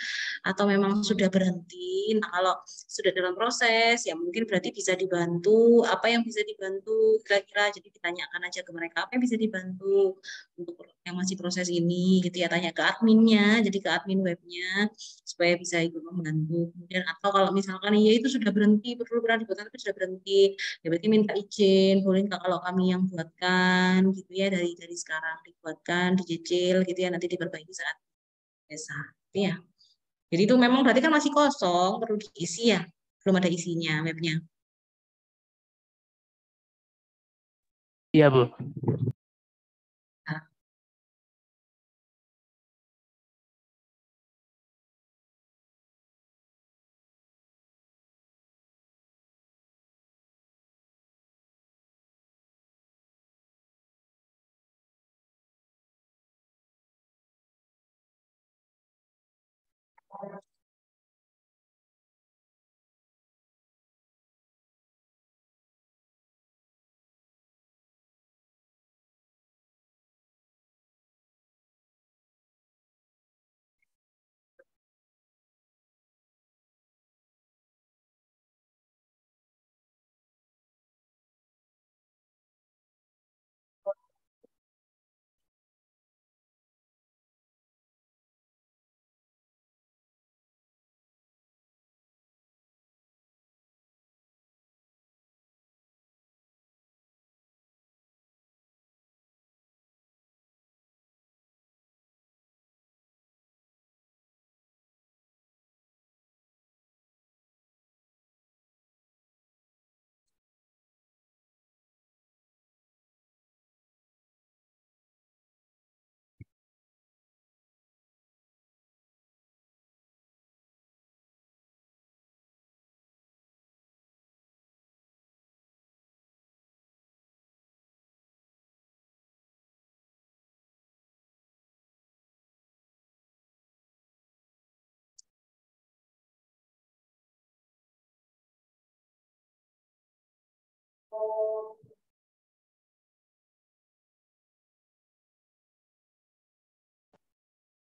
atau memang sudah berhenti. Nah kalau sudah dalam proses ya mungkin berarti bisa dibantu, apa yang bisa dibantu kira-kira, jadi ditanyakan aja ke mereka apa yang bisa dibantu untuk yang masih proses ini gitu ya, tanya ke adminnya, jadi ke admin webnya supaya bisa ikut membantu. Kemudian atau kalau misalkan ya itu sudah berhenti, perlu pernah dibuatkan tapi sudah berhenti, ya berarti minta izin, boleh nggak kalau kami yang buatkan gitu ya, dari sekarang dibuatkan, dicicil gitu ya, nanti diperbaiki saat desa. Ya. Jadi itu memang berarti kan masih kosong, perlu diisi ya, belum ada isinya webnya. Iya, Bu. Nah,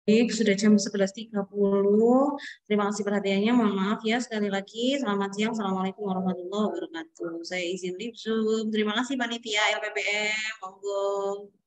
baik, sudah jam 11.30. Terima kasih perhatiannya. Mohon maaf ya sekali lagi. Selamat siang. Assalamualaikum warahmatullahi wabarakatuh. Saya izin leave Zoom. Terima kasih panitia LPPM. Monggo.